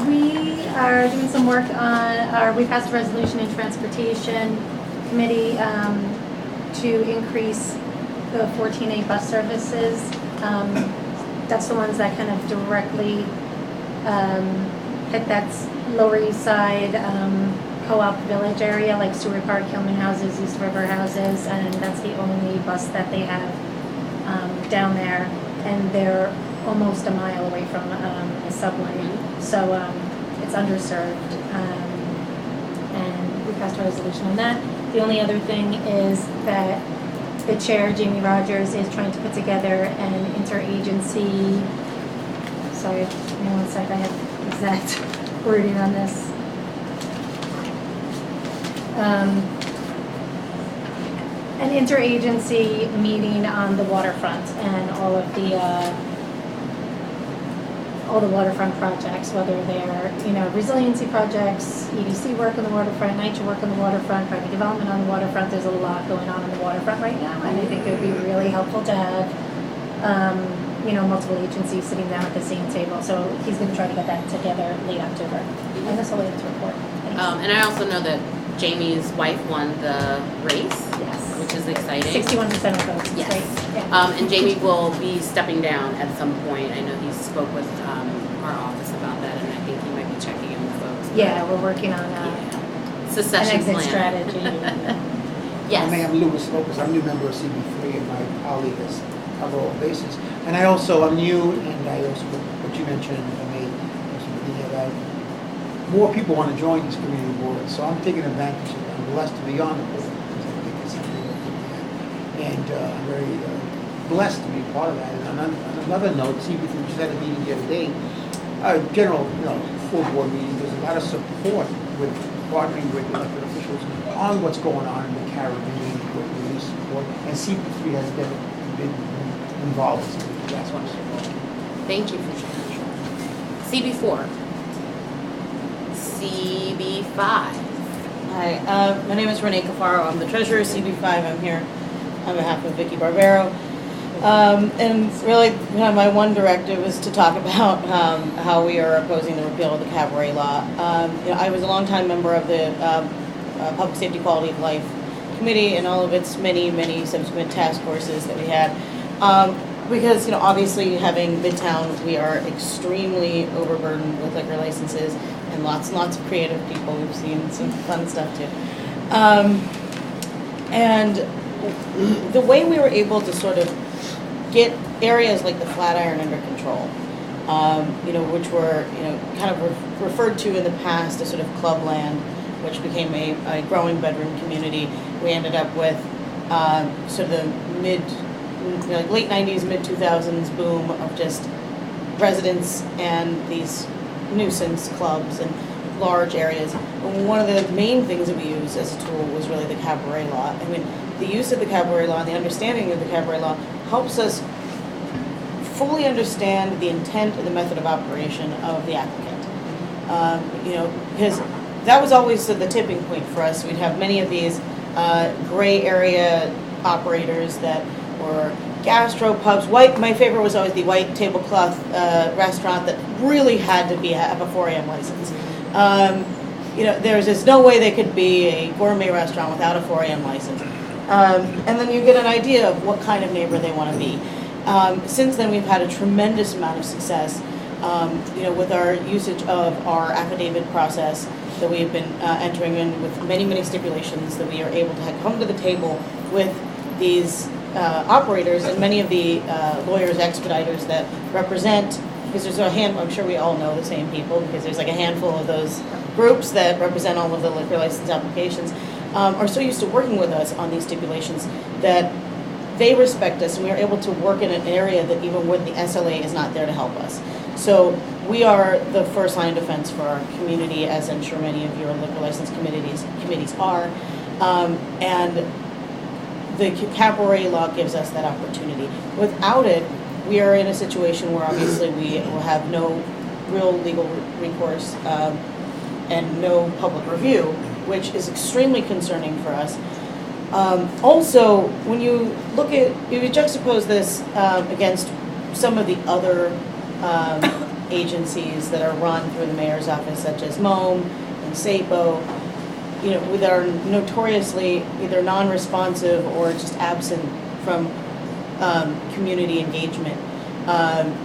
We are doing some work on we passed a resolution in Transportation Committee to increase the 14A bus services. That's the ones that kind of directly hit that Lower East Side Co-op Village area, like Stewart Park, Hillman Houses, East River Houses, and that's the only bus that they have down there. And they're almost a mile away from a subway, so it's underserved. And we passed a resolution on that. The only other thing is that the chair, Jamie Rogers, is trying to put together an interagency. Sorry, give me 1 sec. I have exact wording on this. An interagency meeting on the waterfront and all of the waterfront projects, whether they're resiliency projects, EDC work on the waterfront, NYCHA work on the waterfront, private development on the waterfront. There's a lot going on the waterfront right now, and I think it would be really helpful to have multiple agencies sitting down at the same table. So he's going to try to get that together late October, and this will wait to report. And I also know that Jamie's wife won the race. Yes. Which is exciting. 61% of votes. Yes. Great. Yeah. And Jamie will be stepping down at some point. I know he spoke with our office about that, and I think he might be checking in with folks. Yeah, we're working on succession an exit plan. strategy. Yes. I'm Louis Lopez. I'm a new member of CB3, and my colleague has covered all bases. And I also am new, and I also, what you mentioned, that more people want to join these community boards. So I'm taking advantage of it. I'm blessed to be on the board. And I'm very blessed to be part of that. And on another note, CB3 just had a meeting the other day, general, full board meeting. There's a lot of support with partnering with elected officials on what's going on in the Caribbean, with release support. And CB3 has been involved in CB3. That's what I'm saying. Thank you for sharing. CB4. CB5. Hi, my name is Renee Cafaro. I'm the treasurer of CB5. I'm here on behalf of Vicky Barbero. And really, my one directive is to talk about how we are opposing the repeal of the cabaret law. I was a longtime member of the Public Safety Quality of Life Committee and all of its many, many subsequent task forces that we had. Because, obviously having Midtown, we are extremely overburdened with liquor licenses and lots of creative people. We've seen some fun stuff too. And the way we were able to sort of get areas like the Flatiron under control, which were, kind of referred to in the past as sort of clubland, which became a growing bedroom community. We ended up with sort of the late 90s, mid 2000s boom of just residents and these nuisance clubs and large areas. And one of the main things that we used as a tool was really the cabaret law. I mean, the use of the cabaret law and the understanding of the cabaret law helps us fully understand the intent and the method of operation of the applicant. Because that was always the tipping point for us. We'd have many of these gray area operators that were gastro pubs. My favorite was always the white tablecloth restaurant that really had to have a 4 a.m. license. There's just no way they could be a gourmet restaurant without a 4 a.m. license. And then you get an idea of what kind of neighbor they want to be. Since then, we've had a tremendous amount of success, with our usage of our affidavit process that we have been entering in with many, many stipulations that we are able to come to the table with these operators and many of the lawyers, expediters that represent, because there's I'm sure we all know the same people, because there's like a handful of those groups that represent all of the liquor license applications, are so used to working with us on these stipulations that they respect us, and we are able to work in an area that even when the SLA is not there to help us. So we are the first line of defense for our community, as I'm sure many of your liquor license committees are. And the cabaret law gives us that opportunity. Without it, we are in a situation where obviously we will have no real legal recourse and no public review, which is extremely concerning for us. Also, when you look at, if you juxtapose this against some of the other agencies that are run through the mayor's office, such as MOM and SAPO, you know, that are notoriously either non-responsive or just absent from community engagement.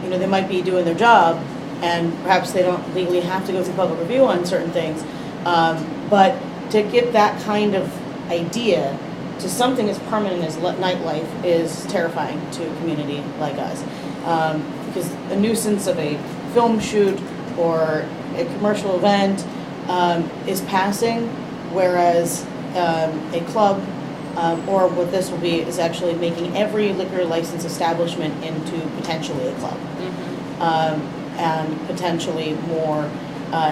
You know, they might be doing their job, and perhaps they don't legally have to go through public review on certain things, but to give that kind of idea to something as permanent as nightlife is terrifying to a community like us. Because a nuisance of a film shoot or a commercial event is passing, whereas a club, or what this will be, is actually making every liquor license establishment into potentially a club. And potentially more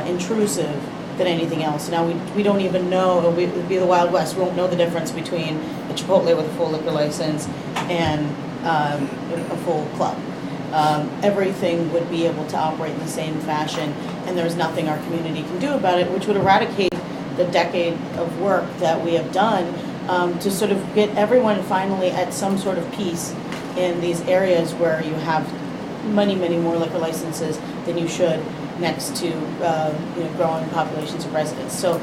intrusive than anything else. Now, we don't even know, it would be the Wild West, we won't know the difference between a Chipotle with a full liquor license and a full club. Everything would be able to operate in the same fashion, and there's nothing our community can do about it, which would eradicate the decade of work that we have done to sort of get everyone finally at some sort of peace in these areas where you have many, many more liquor licenses than you should next to you know, growing populations of residents. So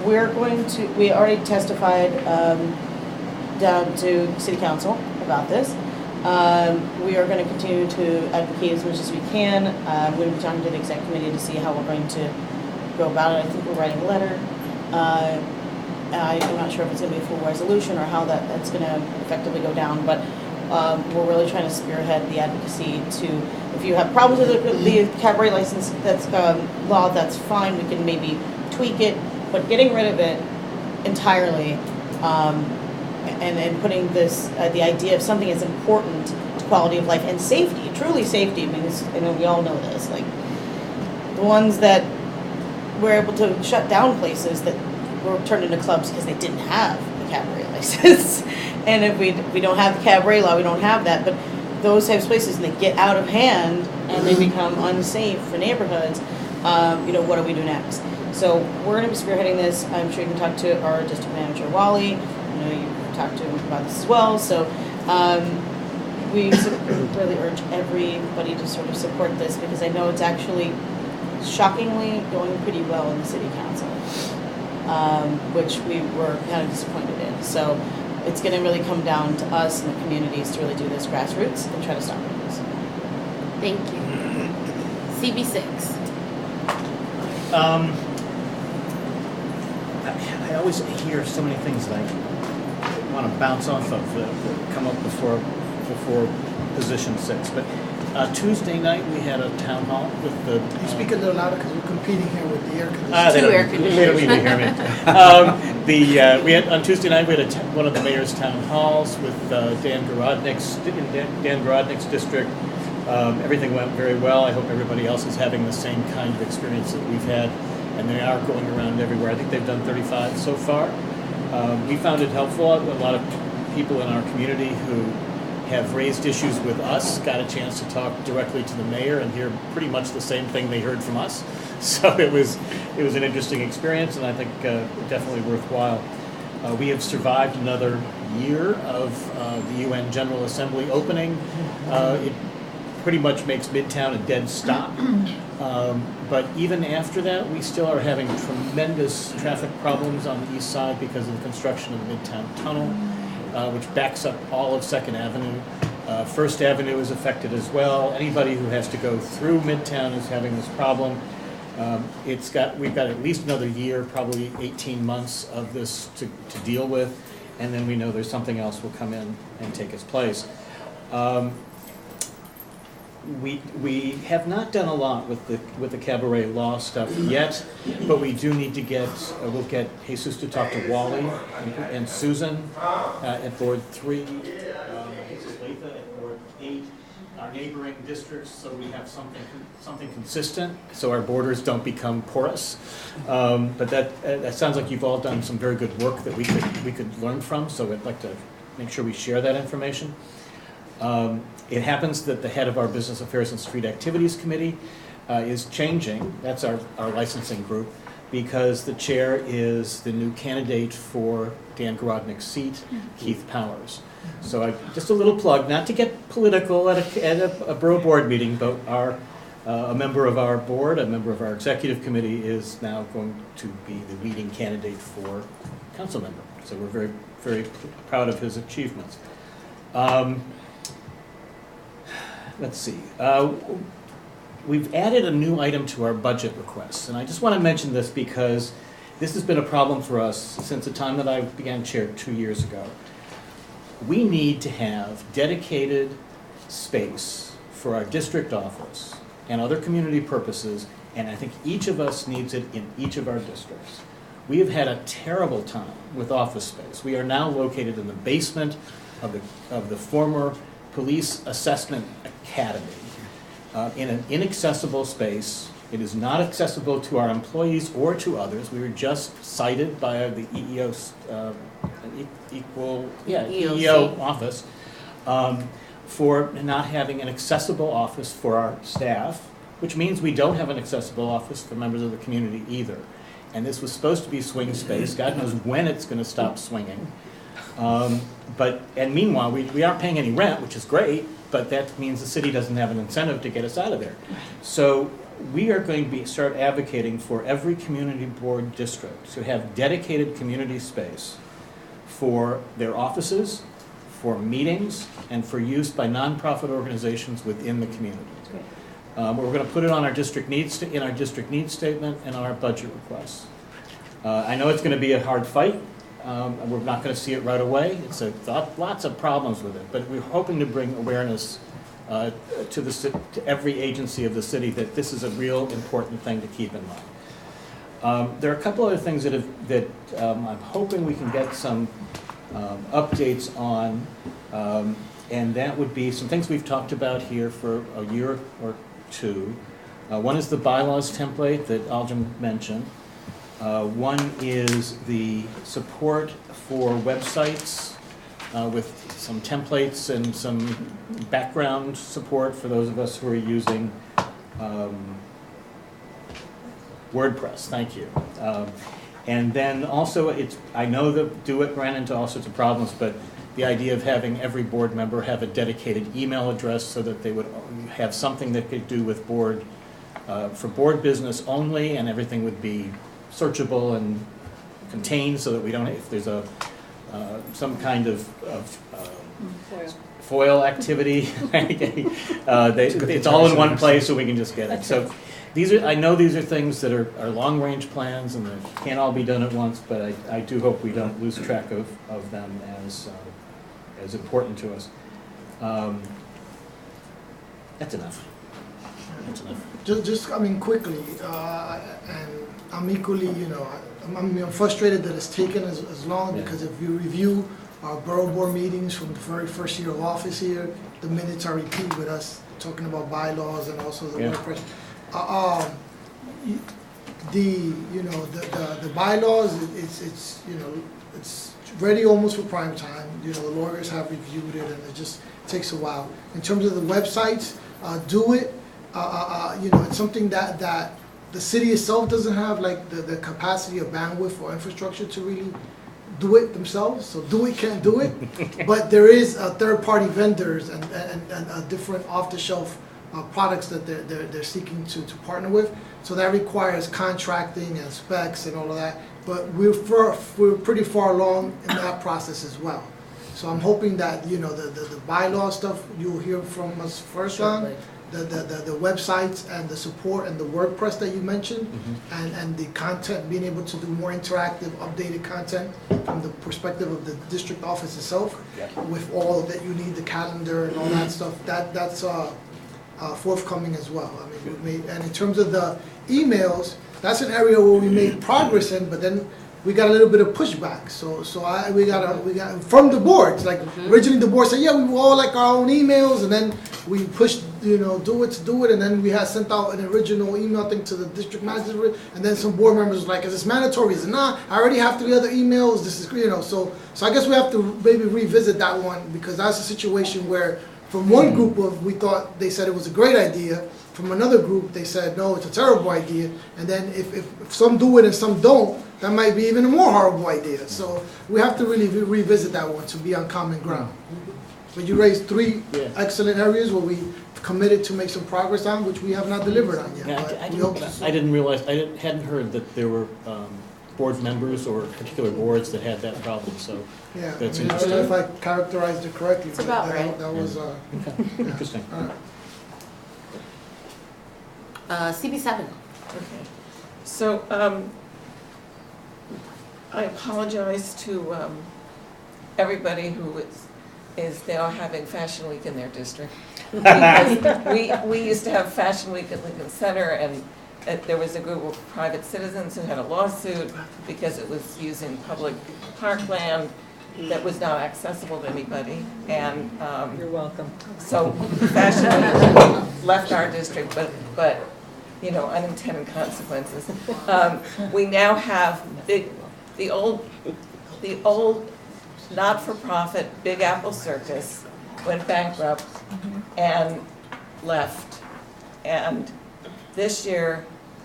we already testified down to City Council about this. We are going to continue to advocate as much as we can. We're going to be talking to the exec committee to see how we're going to go about it. I think we're writing a letter. I'm not sure if it's going to be a full resolution or how that's going to effectively go down, but we're really trying to spearhead the advocacy to, if you have problems with the cabaret license law, that's fine, we can maybe tweak it, but getting rid of it entirely and putting this, the idea of something as important to quality of life and safety, truly safety, I mean, you know, we all know this, like the ones that were able to shut down places that were turned into clubs because they didn't have the cabaret license. And if we don't have the cabaret law, we don't have that. But those types of places, and they get out of hand and they become unsafe for neighborhoods, you know, what do we do next? So we're going to be spearheading this. I'm sure you can talk to our district manager, Wally. I know you talked to him about this as well. So we really urge everybody to sort of support this, because I know it's actually shockingly going pretty well in the city council, which we were kind of disappointed in. So it's going to really come down to us and the communities to really do this grassroots and try to stop this. Thank you. CB6. I always hear so many things that I want to bounce off of that come up before position 6. But Tuesday night we had a town hall with the. Can you speak a little louder, because we're competing here with the air conditioning. Two air conditioners. They don't need to hear me. We had on Tuesday night we had one of the mayor's town halls with Dan Garodnick's district. Everything went very well. I hope everybody else is having the same kind of experience that we've had, and they are going around everywhere. I think they've done 35 so far. We found it helpful. A lot of people in our community who have raised issues with us got a chance to talk directly to the mayor and hear pretty much the same thing they heard from us. So it was an interesting experience, and I think definitely worthwhile. We have survived another year of the UN General Assembly opening. It pretty much makes Midtown a dead stop. But even after that, we still are having tremendous traffic problems on the east side because of the construction of the Midtown Tunnel, which backs up all of 2nd Avenue. First Avenue is affected as well. Anybody who has to go through Midtown is having this problem. We've got at least another year, probably 18 months of this to deal with, and then we know there's something else will come in and take its place. We have not done a lot with the cabaret law stuff yet, but we do need to we'll get Jesus to talk to Wally and Susan at Board 3 our neighboring districts so we have something consistent, so our borders don't become porous. But that sounds like you've all done some very good work that we could learn from, so I'd like to make sure we share that information. It happens that the head of our Business Affairs and Street Activities Committee is changing. That's our licensing group, because the chair is the new candidate for Dan Garodnick's seat, Keith Powers. So just a little plug, not to get political at a borough board meeting, but a member of our board, a member of our executive committee is now going to be the leading candidate for council member. So we're very, very proud of his achievements. Let's see. We've added a new item to our budget requests, and I just want to mention this because this has been a problem for us since the time that I began chair 2 years ago. We need to have dedicated space for our district office and other community purposes, and I think each of us needs it in each of our districts. We have had a terrible time with office space. We are now located in the basement of the former Police Assessment Academy, in an inaccessible space. It is not accessible to our employees or to others. We were just cited by the EEO office for not having an accessible office for our staff, which means we don't have an accessible office for members of the community either. And this was supposed to be swing space. God knows when it's going to stop swinging. And meanwhile, we aren't paying any rent, which is great, but that means the city doesn't have an incentive to get us out of there. So we are going to start advocating for every community board district to have dedicated community space for their offices, for meetings, and for use by nonprofit organizations within the community. We're going to put it on our district needs in our district needs statement and on our budget requests. I know it's going to be a hard fight. We're not going to see it right away. It's lots of problems with it, but we're hoping to bring awareness to every agency of the city that this is a real important thing to keep in mind. There are a couple other things that I'm hoping we can get some updates on, and that would be some things we've talked about here for a year or two. One is the bylaws template that Aljan mentioned. One is the support for websites with some templates and some background support for those of us who are using WordPress. Thank you. And then also, I know that DoIT ran into all sorts of problems, but the idea of having every board member have a dedicated email address so that they would have something that could do with board, for board business only, and everything would be searchable and contained so that we don't, if there's some kind of FOIL activity, it's all in one place so we can just get it. So I know these are things that are long-range plans and that can't all be done at once, but I do hope we don't lose track of them as important to us. That's enough. That's enough. Just I mean, quickly, and I'm equally, I'm frustrated that it's taken as long, because if you review our borough board meetings from the very first year of office here, the minutes are repeated with us talking about bylaws and also the WordPress. The bylaws, it's ready almost for prime time. The lawyers have reviewed it, and it just takes a while. In terms of the websites, DoIT, it's something that the city itself doesn't have, like the capacity or bandwidth or infrastructure to really do it themselves. So DoIT can't do it, but there is third-party vendors and different off-the-shelf products that they're seeking to partner with. So that requires contracting and specs and all of that. But we're pretty far along in that process as well. So I'm hoping that the bylaw stuff you'll hear from us first on. The websites and the support and the WordPress that you mentioned, and the content, being able to do more interactive, updated content from the perspective of the district office itself, with all that you need, the calendar and all that stuff, that's forthcoming as well. I mean, and in terms of the emails, that's an area where we made progress in, but then we got a little bit of pushback. We got from the boards. Like originally the board said, yeah, we will all like our own emails, and then we pushed, do it, and then we had sent out an original email thing to the district manager, and then some board members was like, is this mandatory? Is it not? I already have 3 other emails. This is, so I guess we have to maybe revisit that one, because that's a situation where from one group we thought they said it was a great idea. From another group, they said, no, it's a terrible idea. And then if some do it and some don't, that might be even a more horrible idea. So we have to really revisit that one to be on common ground. But you raised 3 excellent areas where we committed to make some progress on, which we have not delivered on yet. I didn't realize, hadn't heard that there were board members or particular boards that had that problem, so yeah, that's I don't interesting. know if I characterized it correctly. It's about right. That was Interesting. CB7. Okay. So, I apologize to everybody who is now having Fashion Week in their district. Because we used to have Fashion Week at Lincoln Center, and there was a group of private citizens who had a lawsuit because it was using public parkland that was not accessible to anybody. And You're welcome. so Fashion Week left our district, but unintended consequences. We now have the old not-for-profit Big Apple Circus went bankrupt and left. And this year,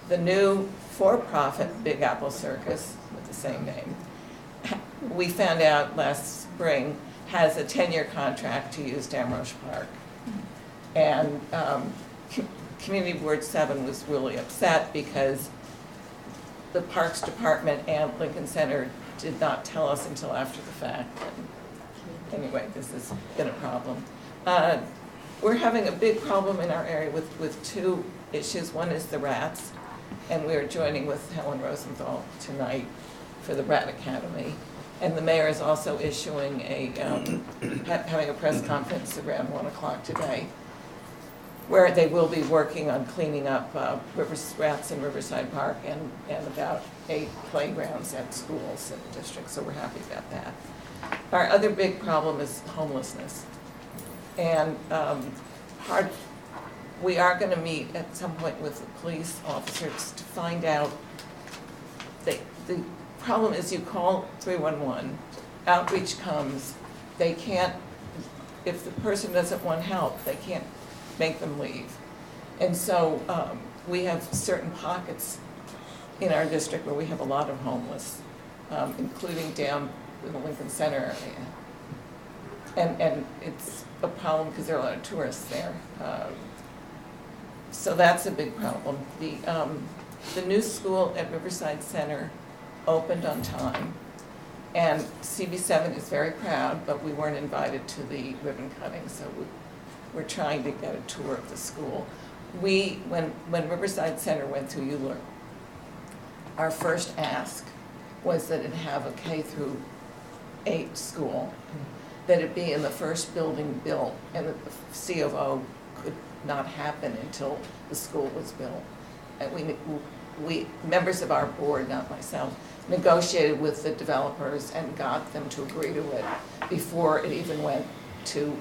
the new for-profit Big Apple Circus with the same name, we found out last spring, has a 10-year contract to use Damrosch Park. And Community Board 7 was really upset because the Parks Department and Lincoln Center did not tell us until after the fact. And anyway, this has been a problem. We're having a big problem in our area with 2 issues. One is the rats, and we are joining with Helen Rosenthal tonight for the Rat Academy. And the mayor is also issuing having a press conference around 1 o'clock today, where they will be working on cleaning up rats in Riverside Park and about 8 playgrounds at schools in the district, so we're happy about that. Our other big problem is homelessness. And we are going to meet at some point with the police officers to find out. The problem is you call 311, outreach comes, they can't, if the person doesn't want help, they can't make them leave. And so we have certain pockets in our district where we have a lot of homeless, including down in the Lincoln Center area. And it's a problem because there are a lot of tourists there. So that's a big problem. The new school at Riverside Center opened on time, and CB7 is very proud, but we weren't invited to the ribbon cutting, so we're trying to get a tour of the school. When Riverside Center went through Euler, our first ask was that it have a K-8 school, that it be in the first building built, and that the C of O could not happen until the school was built. And we members of our board, not myself, negotiated with the developers and got them to agree to it before it even went to,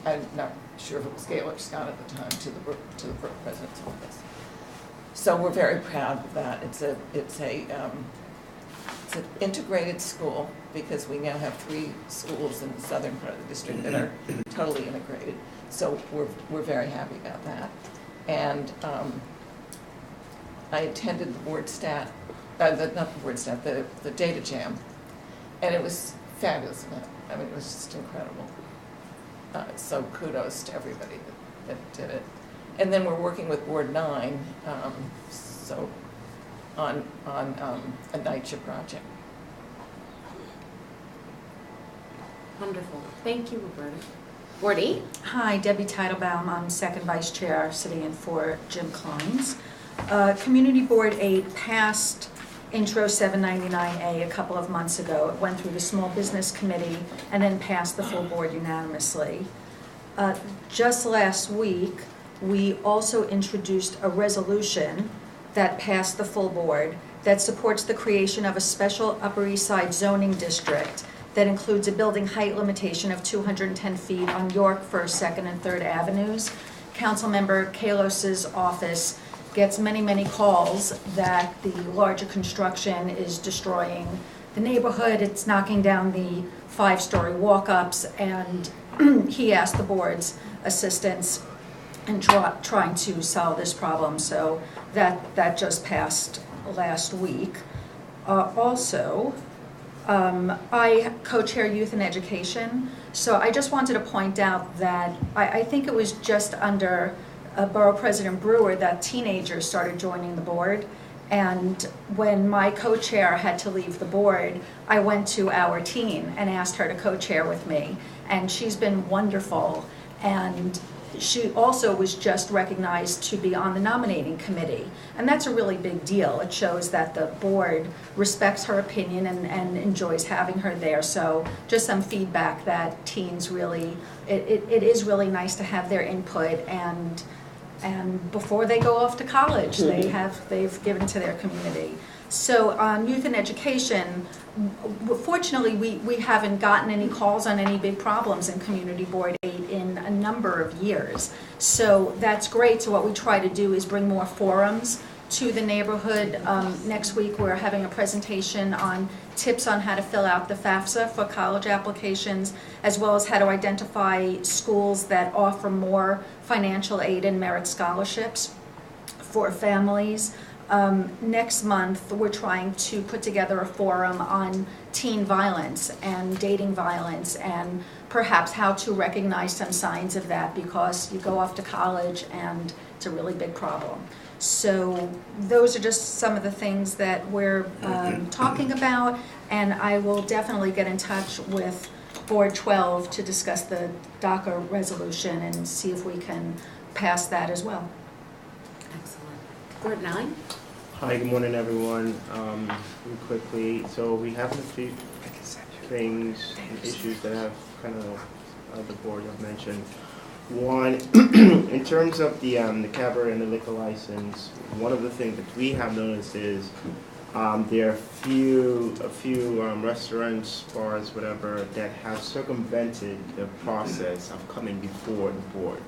I'm not sure if it was Gail or Scott at the time, to the Borough President's office. So we're very proud of that. It's an integrated school, because we now have 3 schools in the southern part of the district that are totally integrated. So we're very happy about that. And I attended the board stat, not the board stat, the data jam, and it was fabulous event. I mean, it was just incredible. So kudos to everybody that did it. And then we're working with Board 9, so on a NYCHA project. Wonderful. Thank you, Roberta. Board 8. Hi, Debbie Teitelbaum. I'm second vice chair, sitting in for Jim Kleins. Community Board 8 passed Intro 799A a couple of months ago. It went through the Small Business Committee and then passed the full board unanimously. Just last week, we also introduced a resolution that passed the full board that supports the creation of a special Upper East Side zoning district that includes a building height limitation of 210 feet on York, First, Second, and Third Avenues. Councilmember Kalos's office gets many, many calls that the larger construction is destroying the neighborhood. It's knocking down the 5-story walk-ups, and he asked the board's assistance in trying to solve this problem. So that just passed last week. I co-chair Youth and Education, so I just wanted to point out that I think it was just under Borough President Brewer that teenagers started joining the board. And when my co-chair had to leave the board, I went to our teen and asked her to co-chair with me. And she's been wonderful. And she also was just recognized to be on the nominating committee. And that's a really big deal. It shows that the board respects her opinion and enjoys having her there. So just some feedback that teens really, it is really nice to have their input, and before they go off to college, they've given to their community. So on Youth and Education, fortunately, we haven't gotten any calls on any big problems in Community Board 8 in a number of years. So that's great. So what we try to do is bring more forums to the neighborhood. Next week, we're having a presentation on tips on how to fill out the FAFSA for college applications, as well as how to identify schools that offer more financial aid and merit scholarships for families. Next month, we're trying to put together a forum on teen violence and dating violence, and perhaps how to recognize some signs of that, because you go off to college and it's a really big problem. So those are just some of the things that we're talking about, and I will definitely get in touch with Board 12 to discuss the Daca Resolution and see if we can pass that as well. Excellent. Board 9? Hi, good morning, everyone. Really quickly, so we have a few things and issues that have kind of the board have mentioned. One, in terms of the cabaret and the liquor license, one of the things that we have noticed is there are a few restaurants, bars, whatever, that have circumvented the process of coming before the board.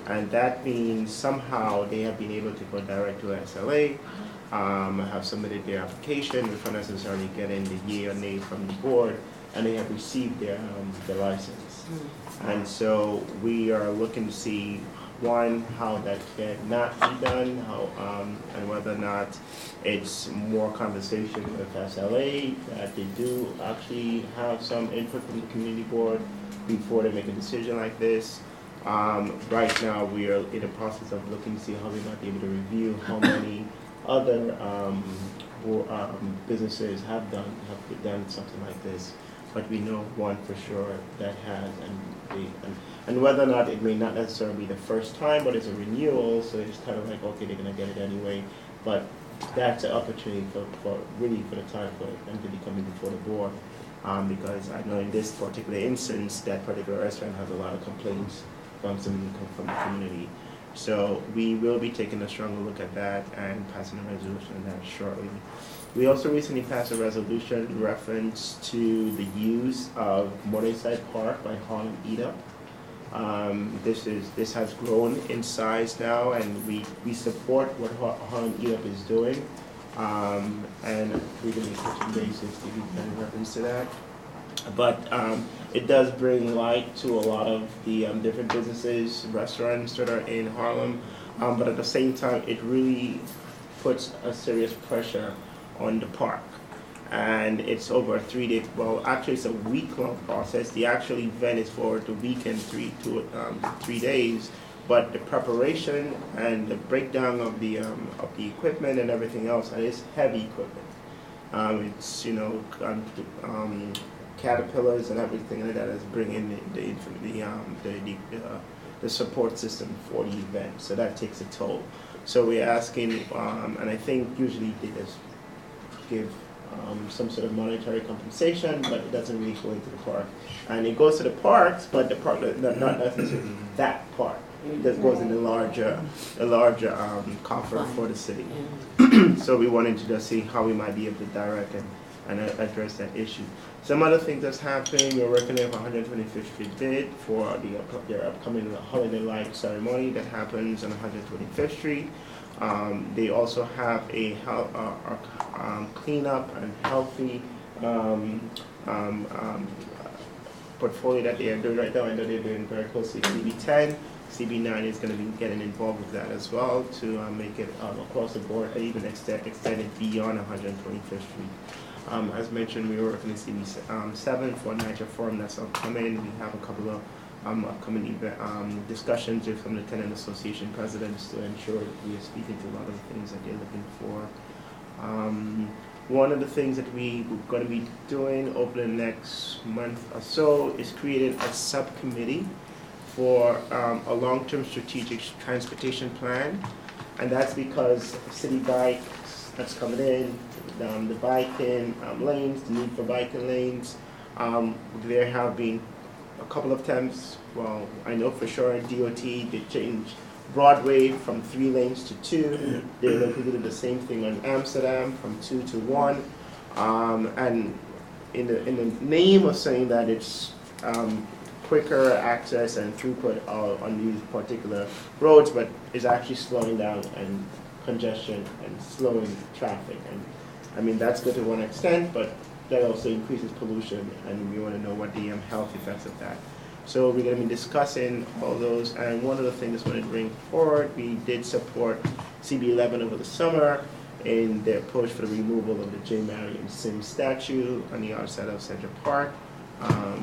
And that means somehow they have been able to go direct to SLA, have submitted their application without necessarily getting the yay or nay from the board, and they have received their license. And so we are looking to see, one, how that cannot be done, and whether or not it's more conversation with SLA, that they do actually have some input from the community board before they make a decision like this. Right now, we are in the process of looking to see how we might be able to review how many other businesses have done something like this. But we know one for sure that has, and whether or not it may not necessarily be the first time, but it's a renewal, so it's kind of like, okay, they're gonna get it anyway. But that's an opportunity for the time for them to be coming before the board, because I know in this particular instance, that particular restaurant has a lot of complaints from the community. So we will be taking a stronger look at that and passing a resolution on that shortly. We also recently passed a resolution in reference to the use of Morningside Park by Harlem Eat Up. This has grown in size now, and we support what Harlem Eat Up is doing, and we're going to be touching bases to be in reference to that. But it does bring light to a lot of the different businesses, restaurants that are in Harlem, but at the same time, it really puts a serious pressure on the park. And it's over a 3-day, well, actually it's a week-long process. The actual event is for the weekend, 3 days, but the preparation and the breakdown of the equipment and everything else, and it's heavy equipment. It's, caterpillars and everything like that is bringing the support system for the event, so that takes a toll. So we're asking, and I think usually they just give some sort of monetary compensation, but it doesn't really go into the park. And it goes to the parks, but the park, not necessarily that park. that goes in the larger coffer for the city. So we wanted to just see how we might be able to direct and address that issue. Some other things that's happening, we're working on 125th Street bid for their upcoming holiday light ceremony that happens on 125th Street. They also have a cleanup and healthy portfolio that they are doing right now. I know they're doing very closely CB10. CB9 is going to be getting involved with that as well to make it across the board and even extend it beyond 125th Street. As mentioned, we were working in CB7 for a Niger Forum that's upcoming. We have a couple of upcoming discussions with some of the tenant association presidents to ensure that we are speaking to a lot of the things that they're looking for. One of the things that we're going to be doing over the next month or so is creating a subcommittee for a long-term strategic transportation plan, and that's because city bikes that's coming in, the biking lanes, the need for biking lanes. There have been a couple of times, well, I know for sure DOT, they changed Broadway from 3 lanes to 2. They did the same thing on Amsterdam from 2 to 1. And in the name of saying that it's quicker access and throughput on these particular roads, but is actually slowing down and congestion and slowing traffic. And I mean, that's good to one extent, but that also increases pollution, and we want to know what the health effects of that. So we're going to be discussing all those, and one of the things I wanted to bring forward, we did support CB11 over the summer in their push for the removal of the J. Marion Sims statue on the outside of Central Park.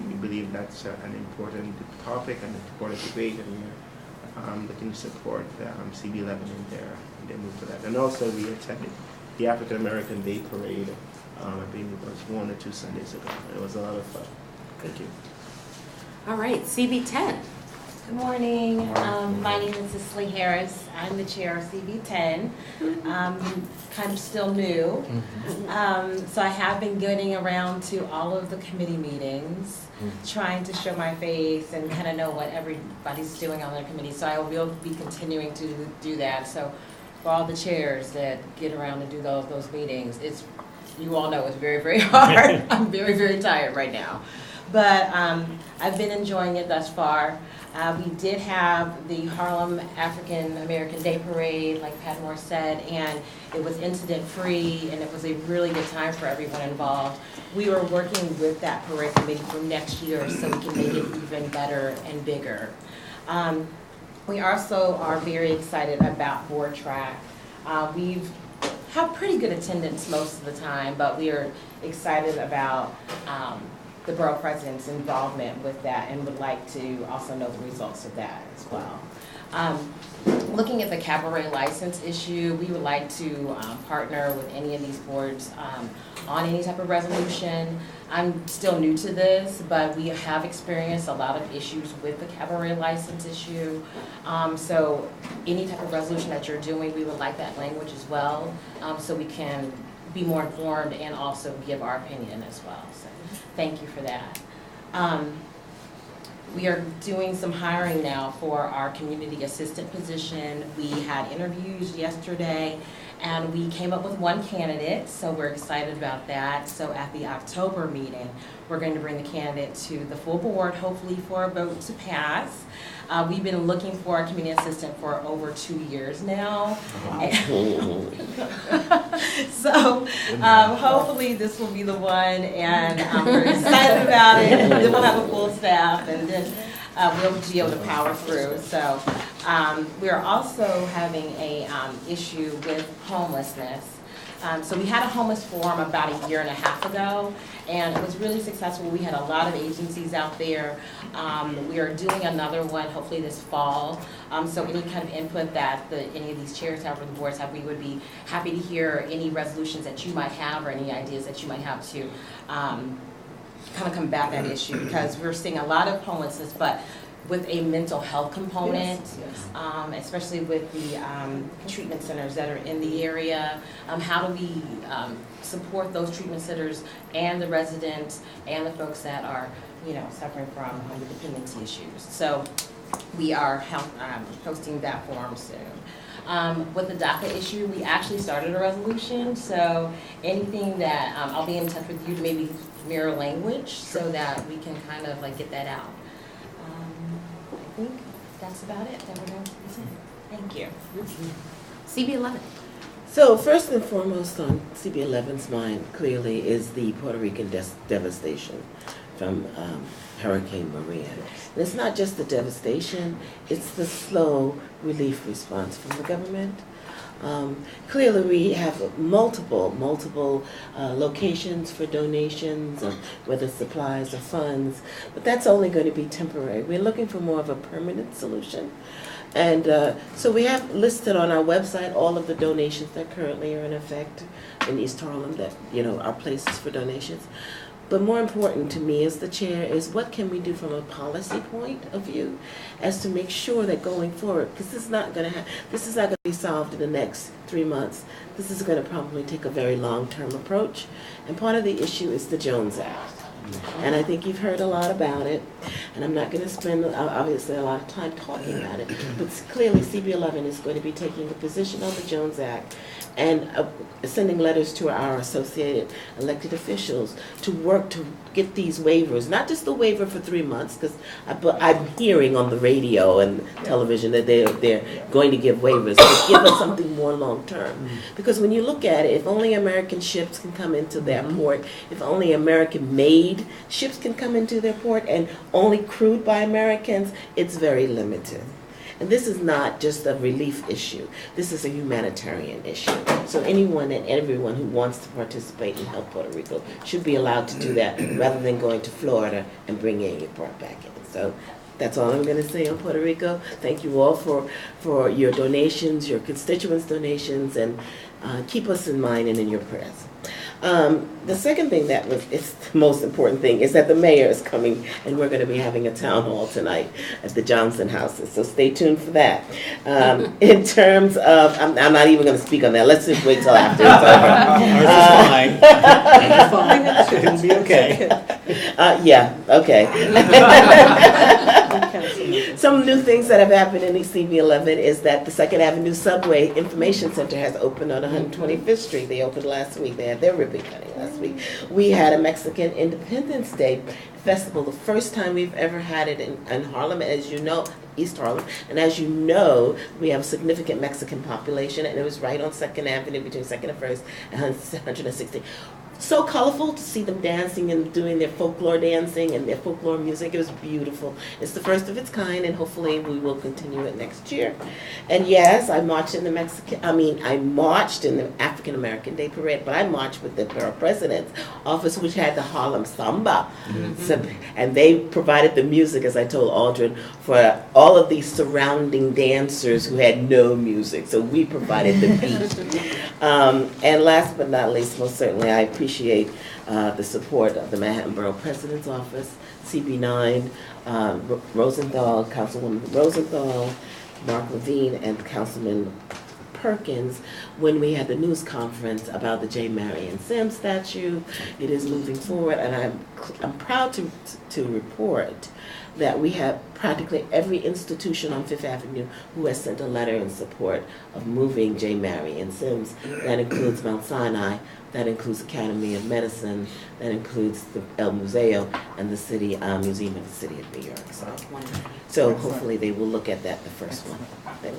We believe that's an important topic and an important debate, and we're looking to support CB11 in their move for that. And also we attended the African American Day Parade, I think it was 1 or 2 Sundays ago. It was a lot of fun. Thank you. All right, CB10. Good morning. My name is Cicely Harris. I'm the chair of CB10. Kind of still new. So I have been getting around to all of the committee meetings, trying to show my face and kind of know what everybody's doing on their committee. So I will be continuing to do that. So for all the chairs that get around to do those meetings, you all know it's very, very hard. I'm very, very tired right now. But I've been enjoying it thus far. We did have the Harlem African American Day Parade, like Pat Moore said, and it was incident-free, and it was a really good time for everyone involved. We were working with that parade committee for next year so we can make it even better and bigger. We also are very excited about Board Track. We've had pretty good attendance most of the time, but we are excited about the borough president's involvement with that and would like to also know the results of that as well. Looking at the cabaret license issue, we would like to partner with any of these boards on any type of resolution. I'm still new to this, but we have experienced a lot of issues with the cabaret license issue. So any type of resolution that you're doing, we would like that language as well, so we can be more informed and also give our opinion as well. So thank you for that. We are doing some hiring now for our community assistant position. We had interviews yesterday and we came up with one candidate, so we're excited about that. So at the October meeting, we're going to bring the candidate to the full board, hopefully for a vote to pass. We've been looking for a community assistant for over 2 years now. So hopefully this will be the one, and we're excited about it. And then we'll have a full staff, and then we'll be able to power through. So we are also having a issue with homelessness. So we had a homeless forum about 1.5 years ago, and it was really successful. We had a lot of agencies out there. We are doing another one hopefully this fall. So any kind of input that any of these chairs have or the boards have, we would be happy to hear any resolutions that you might have or any ideas that you might have to kind of combat that issue, because we're seeing a lot of homelessness, but with a mental health component, especially with the treatment centers that are in the area. How do we support those treatment centers and the residents and the folks that are, suffering from the dependency issues? So we are hosting that forum soon. With the DACA issue, we actually started a resolution, so anything that, I'll be in touch with you to maybe mirror language so that we can kind of like get that out. I think that's about it that we're going to present. Thank you. CB11. So first and foremost on CB11's mind clearly is the Puerto Rican devastation from Hurricane Maria. And it's not just the devastation, it's the slow relief response from the government. Clearly we have multiple locations for donations, whether supplies or funds, but that's only going to be temporary. We're looking for more of a permanent solution. And so we have listed on our website all of the donations that currently are in effect in East Harlem that, are places for donations. But more important to me as the chair is what can we do from a policy point of view as to make sure that going forward, because this is not going to be solved in the next 3 months. This is going to probably take a very long-term approach. And part of the issue is the Jones Act. And I think you've heard a lot about it, and I'm not going to spend obviously a lot of time talking about it, but clearly CB11 is going to be taking a position on the Jones Act and sending letters to our associated elected officials to work to get these waivers, not just the waiver for 3 months, because I'm hearing on the radio and television that they're going to give waivers, but give us something more long term. Because when you look at it, if only American ships can come into their port, if only American-made ships can come into their port and only crewed by Americans, it's very limited. And this is not just a relief issue. This is a humanitarian issue. So anyone and everyone who wants to participate and help Puerto Rico should be allowed to do that rather than going to Florida and bringing it brought back in. So that's all I'm going to say on Puerto Rico. Thank you all for your donations, your constituents' donations, and keep us in mind and in your prayers. The second thing it's the most important thing is that the mayor is coming and we're going to be having a town hall tonight at the Johnson houses, so stay tuned for that. In terms of, I'm not even going to speak on that, let's just wait till after it's over. Ours is fine. It'll be okay. Yeah, okay. Some new things that have happened in CB11 is that the 2nd Avenue Subway Information Center has opened on 125th Street. They opened last week. They had their ribbon cutting last week. We had a Mexican Independence Day festival, the first time we've ever had it in Harlem, as you know, East Harlem. And as you know, we have a significant Mexican population, and it was right on 2nd Avenue between 2nd and 1st and 160th. So colorful to see them dancing and doing their folklore dancing and their folklore music. It was beautiful. It's the first of its kind, and hopefully we will continue it next year. And yes, I marched in the African American Day Parade, but I marched with the Borough President's office, which had the Harlem Samba. So, and they provided the music, as I told Aldrin, for all of these surrounding dancers who had no music. So we provided the beat. And last but not least, most certainly, I appreciate the support of the Manhattan Borough President's Office, CB9, Rosenthal, Councilwoman Rosenthal, Mark Levine, and Councilman Perkins when we had the news conference about the J. Marion Sims statue. It is moving forward, and I'm proud to report that we have practically every institution on Fifth Avenue who has sent a letter in support of moving J. Marion Sims. That includes Mount Sinai, that includes Academy of Medicine, that includes the El Museo and the City Museum of the City of New York. So hopefully they will look at that, the first one.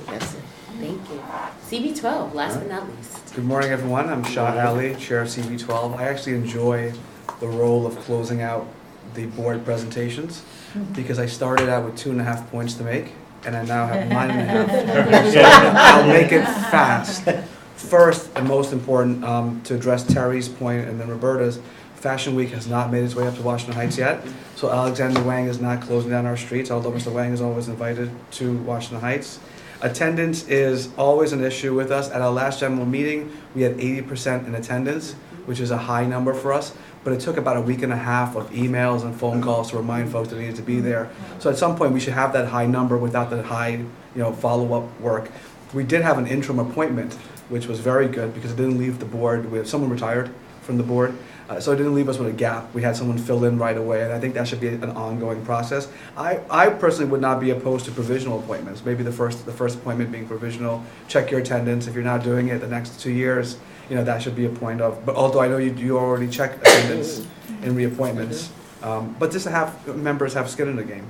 That's it. Thank you. CB12, last but not least. Good morning, everyone. I'm Shah Ali, Chair of CB12. I actually enjoy the role of closing out the board presentations because I started out with 2.5 points to make, and I now have 9.5. So I'll make it fast. First and most important, to address Terry's point and then Roberta's, Fashion Week has not made its way up to Washington Heights yet. So Alexander Wang is not closing down our streets, although Mr. Wang is always invited to Washington Heights. Attendance is always an issue with us. At our last general meeting, we had 80% in attendance, which is a high number for us. But it took about a week and a half of emails and phone calls to remind folks that they needed to be there. So at some point, we should have that high number without that high, follow-up work. We did have an interim appointment, which was very good because it didn't leave the board with someone retired from the board. So it didn't leave us with a gap. We had someone fill in right away, and I think that should be an ongoing process. I personally would not be opposed to provisional appointments. Maybe the first appointment being provisional. Check your attendance. If you're not doing it the next 2 years, that should be a point of. But although I know you already check attendance in reappointments, but just to have members have skin in the game.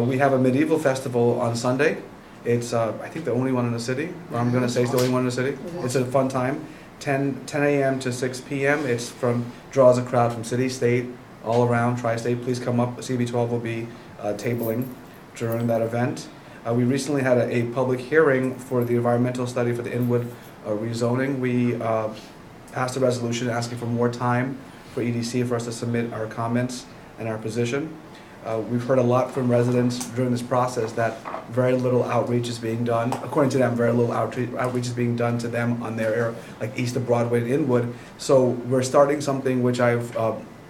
We have a medieval festival on Sunday. It's I think the only one in the city. Or I'm going to say it's the only one in the city. It's a fun time. 10 a.m. to 6 p.m. It's draws a crowd from city, state, all around, tri-state. Please come up. CB12 will be tabling during that event. We recently had a public hearing for the environmental study for the Inwood rezoning. We passed a resolution asking for more time for EDC for us to submit our comments and our position. We've heard a lot from residents during this process that very little outreach is being done. According to them, very little outreach is being done to them on their area, like east of Broadway and Inwood. So we're starting something which I've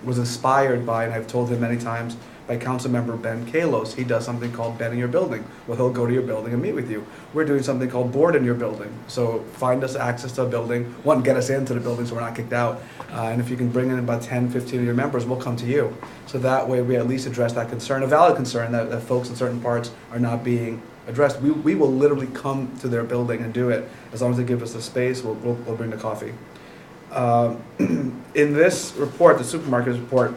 was inspired by, and I've told him many times, by Councilmember Ben Kalos. He does something called Ben in Your Building. Well, he'll go to your building and meet with you. We're doing something called Board in Your Building. So find us access to a building. One, get us into the building so we're not kicked out. And if you can bring in about 10, 15 of your members, we'll come to you. So that way we at least address that concern, a valid concern that folks in certain parts are not being addressed. We will literally come to their building and do it. As long as they give us the space, we'll bring the coffee. In this report, the supermarket report,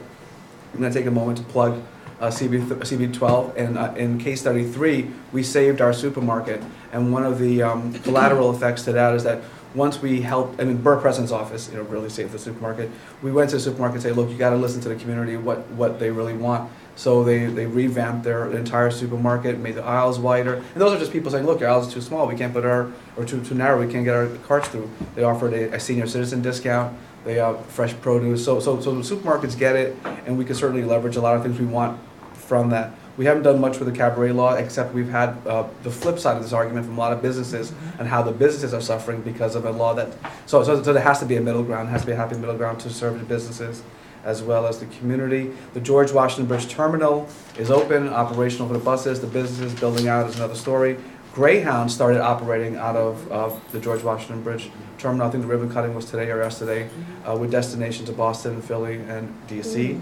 I'm going to take a moment to plug CB12, and in case study 3, we saved our supermarket, and one of the collateral effects to that is that once we helped, Borough President's office, really saved the supermarket. We went to the supermarket and say, look, you got to listen to the community, what they really want. So they revamped their entire supermarket, made the aisles wider, and those are just people saying, look, your aisles are too small, we can't put or too narrow, we can't get our carts through. They offered a senior citizen discount. They have fresh produce. So the supermarkets get it, and we can certainly leverage a lot of things we want from that. We haven't done much with the cabaret law, except we've had the flip side of this argument from a lot of businesses and how the businesses are suffering because of a law that, so there has to be a middle ground, has to be a happy middle ground to serve the businesses as well as the community. The George Washington Bridge Terminal is open, operational for the buses. The businesses building out is another story. Greyhound started operating out of the George Washington Bridge Terminal. I think the ribbon cutting was today or yesterday, with destinations to Boston, Philly, and DC.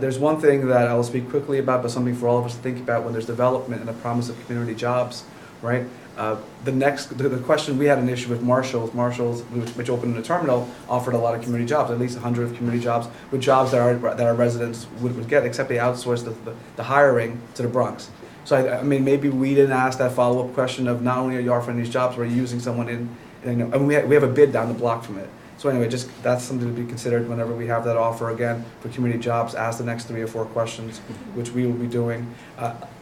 There's one thing that I will speak quickly about, but something for all of us to think about when there's development and the promise of community jobs, right? The question, we had an issue with Marshalls, which opened in the terminal, offered a lot of community jobs, at least 100 community jobs, with jobs that our residents would get, except they outsourced the hiring to the Bronx. So I mean, maybe we didn't ask that follow-up question of not only are you offering these jobs, but are you using someone and we have a bid down the block from it. So anyway, just that's something to be considered whenever we have that offer again for community jobs. Ask the next 3 or 4 questions, which we will be doing.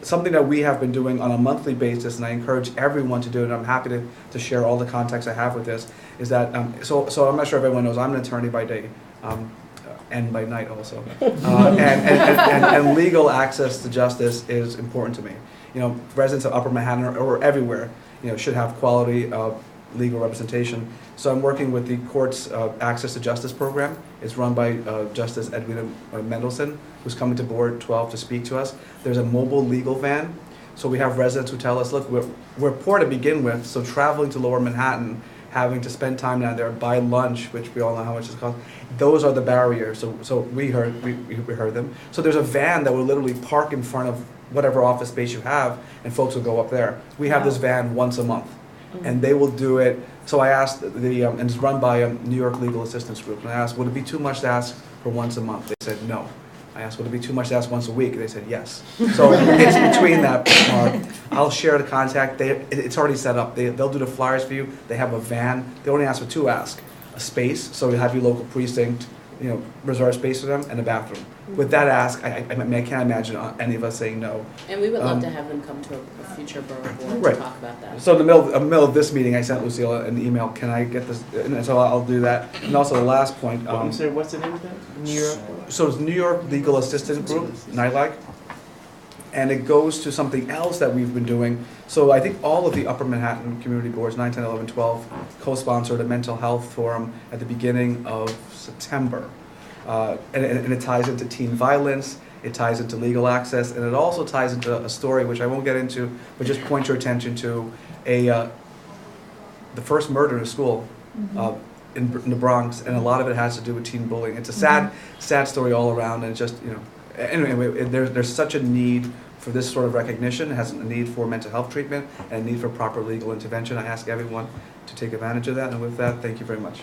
Something that we have been doing on a monthly basis, and I encourage everyone to do it, and I'm happy to share all the contacts I have with this, is that, so I'm not sure if everyone knows, I'm an attorney by day, and by night also. And legal access to justice is important to me. Residents of Upper Manhattan or everywhere, should have quality legal representation. So I'm working with the court's Access to Justice program. It's run by Justice Edwina Mendelson, who's coming to Board 12 to speak to us. There's a mobile legal van. So we have residents who tell us, look, we're poor to begin with, so traveling to Lower Manhattan, having to spend time down there, buy lunch, which we all know how much it costs, those are the barriers. So we heard them. So there's a van that will literally park in front of whatever office space you have, and folks will go up there. We have this van once a month. And they will do it. So I asked and it's run by a New York Legal Assistance Group. And I asked, would it be too much to ask for once a month? They said no. I asked, would it be too much to ask once a week? They said yes. So it's between that mark. I'll share the contact. It's already set up. They'll do the flyers for you. They have a van. They only ask for 2 asks. A space, so you have your local precinct, reserve space for them, and a bathroom. With that ask, I can't imagine any of us saying no. And we would love to have them come to a future borough board right. to talk about that. So in the middle of this meeting, I sent Lucille an email. Can I get this? And so I'll do that. And also the last point. I'm sorry, what's the name of that? New York? So it's New York Legal Assistance Group, NYLAG. And it goes to something else that we've been doing. So I think all of the Upper Manhattan community boards, 9, 10, 11, 12, co-sponsored a mental health forum at the beginning of September. And it ties into teen violence, it ties into legal access, and it also ties into a story which I won't get into, but just point your attention to the first murder in a school. in the Bronx, and a lot of it has to do with teen bullying. It's a sad, sad story all around, and it's just, anyway, there's such a need for this sort of recognition. It has a need for mental health treatment and a need for proper legal intervention. I ask everyone to take advantage of that, and with that, thank you very much.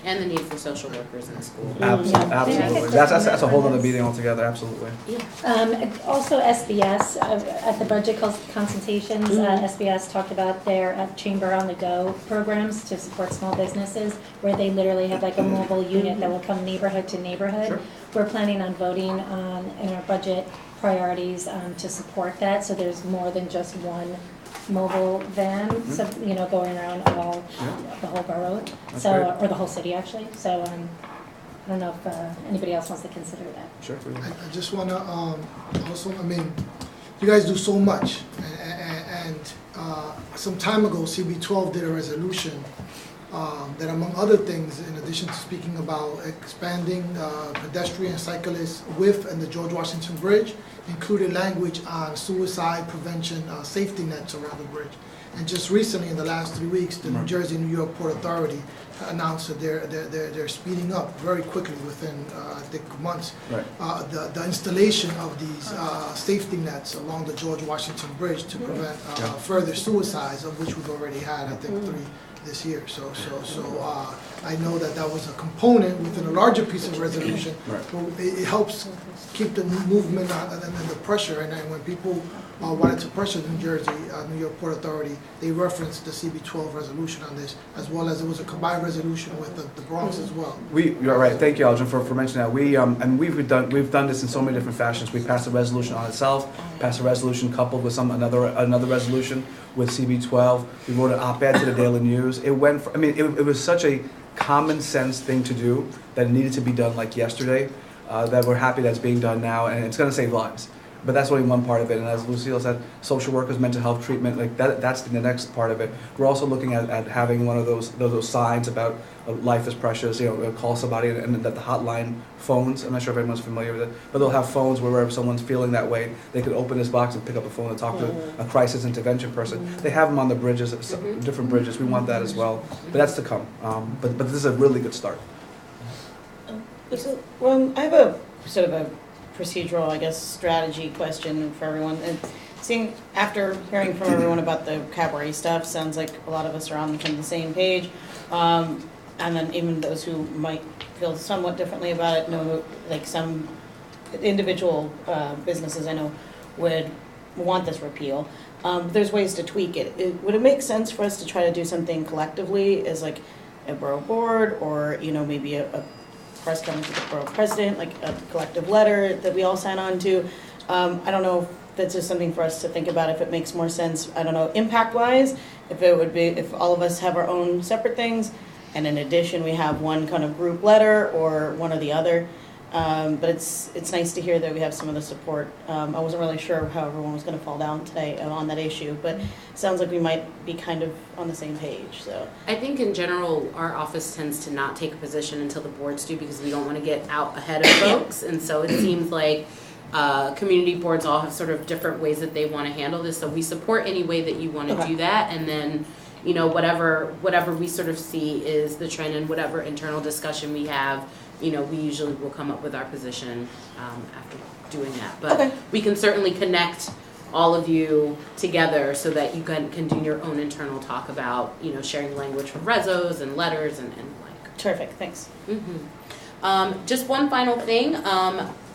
And the need for social workers in school. Absolutely. Absolutely. That's a whole other meeting altogether, absolutely. Also SBS, at the budget consultations, SBS talked about their Chamber on the Go programs to support small businesses, where they literally have like a mobile unit that will come neighborhood to neighborhood. Sure. We're planning on voting in our budget priorities to support that, so there's more than just one mobile van, so, going around the whole borough, or the whole city actually. So I don't know if anybody else wants to consider that. Sure. I just want to also, you guys do so much, and some time ago, CB12 did a resolution that, among other things, in addition to speaking about expanding pedestrian cyclists width and the George Washington Bridge, included language on suicide prevention safety nets around the bridge. And just recently, in the last 3 weeks, the New Jersey, New York Port Authority announced that they're speeding up very quickly within, I think, months, the installation of these safety nets along the George Washington Bridge to prevent further suicides, of which we've already had, I think, 3 this year. So I know that was a component within a larger piece of resolution. It helps keep the movement and the pressure. And then when people wanted to pressure the New Jersey, New York Port Authority, they referenced the CB12 resolution on this, as well as it was a combined resolution with the Bronx as well. You're right. Thank you, Algin, for mentioning that. We've done this in so many different fashions. We passed a resolution on itself, passed a resolution coupled with another resolution with CB12. We wrote an op-ed to the Daily News. It went. It was such a common sense thing to do that it needed to be done like yesterday. That we're happy that's being done now, and it's going to save lives. But that's only one part of it, and as Lucille said, social workers, mental health treatment, like that's the next part of it. We're also looking at having one of those signs about life is precious, call somebody, and that the hotline phones, I'm not sure if everyone's familiar with it, but they'll have phones where if someone's feeling that way, they could open this box and pick up a phone and talk to a crisis intervention person. They have them on the bridges, different bridges. We want that as well, but that's to come. But this is a really good start. So, I have a sort of a procedural, I guess, strategy question for everyone. And after hearing from everyone about the cabaret stuff, sounds like a lot of us are on kind of the same page. And then even those who might feel somewhat differently about it know, like some individual businesses I know would want this repeal. There's ways to tweak it. Would it make sense for us to try to do something collectively as like a borough board, or maybe a press coming to the borough president, like a collective letter that we all sign on to? I don't know if that's just something for us to think about, if it makes more sense, I don't know, impact-wise, if all of us have our own separate things, and in addition we have one kind of group letter or one or the other. But it's nice to hear that we have some of the support. I wasn't really sure how everyone was going to fall down today on that issue, but it sounds like we might be kind of on the same page. So I think in general, our office tends to not take a position until the boards do, because we don't want to get out ahead of folks. And so it seems like community boards all have sort of different ways that they want to handle this. So we support any way that you want to do that, and then whatever we sort of see is the trend, and whatever internal discussion we have, we usually will come up with our position after doing that. But we can certainly connect all of you together so that you can do your own internal talk about, sharing language from resos and letters and like. Terrific, thanks. Just one final thing.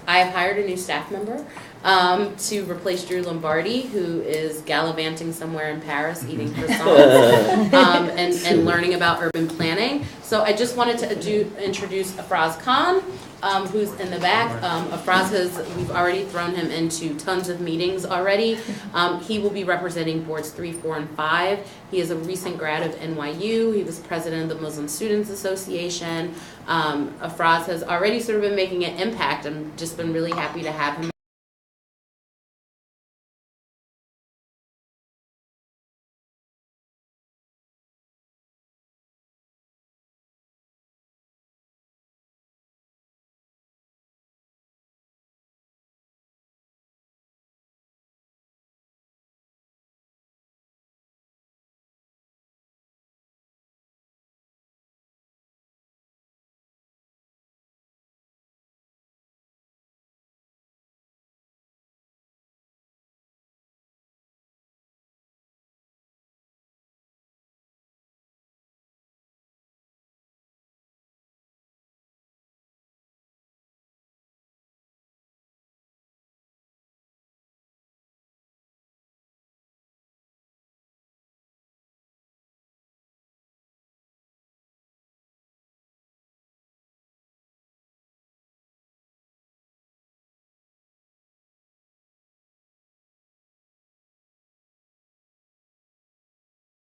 I have hired a new staff member to replace Drew Lombardi, who is gallivanting somewhere in Paris eating croissants and learning about urban planning. So I just wanted to introduce Afraz Khan, who's in the back. We've already thrown him into tons of meetings already. He will be representing boards 3, 4, and 5. He is a recent grad of NYU. He was president of the Muslim Students Association. Afraz has already sort of been making an impact. I've just been really happy to have him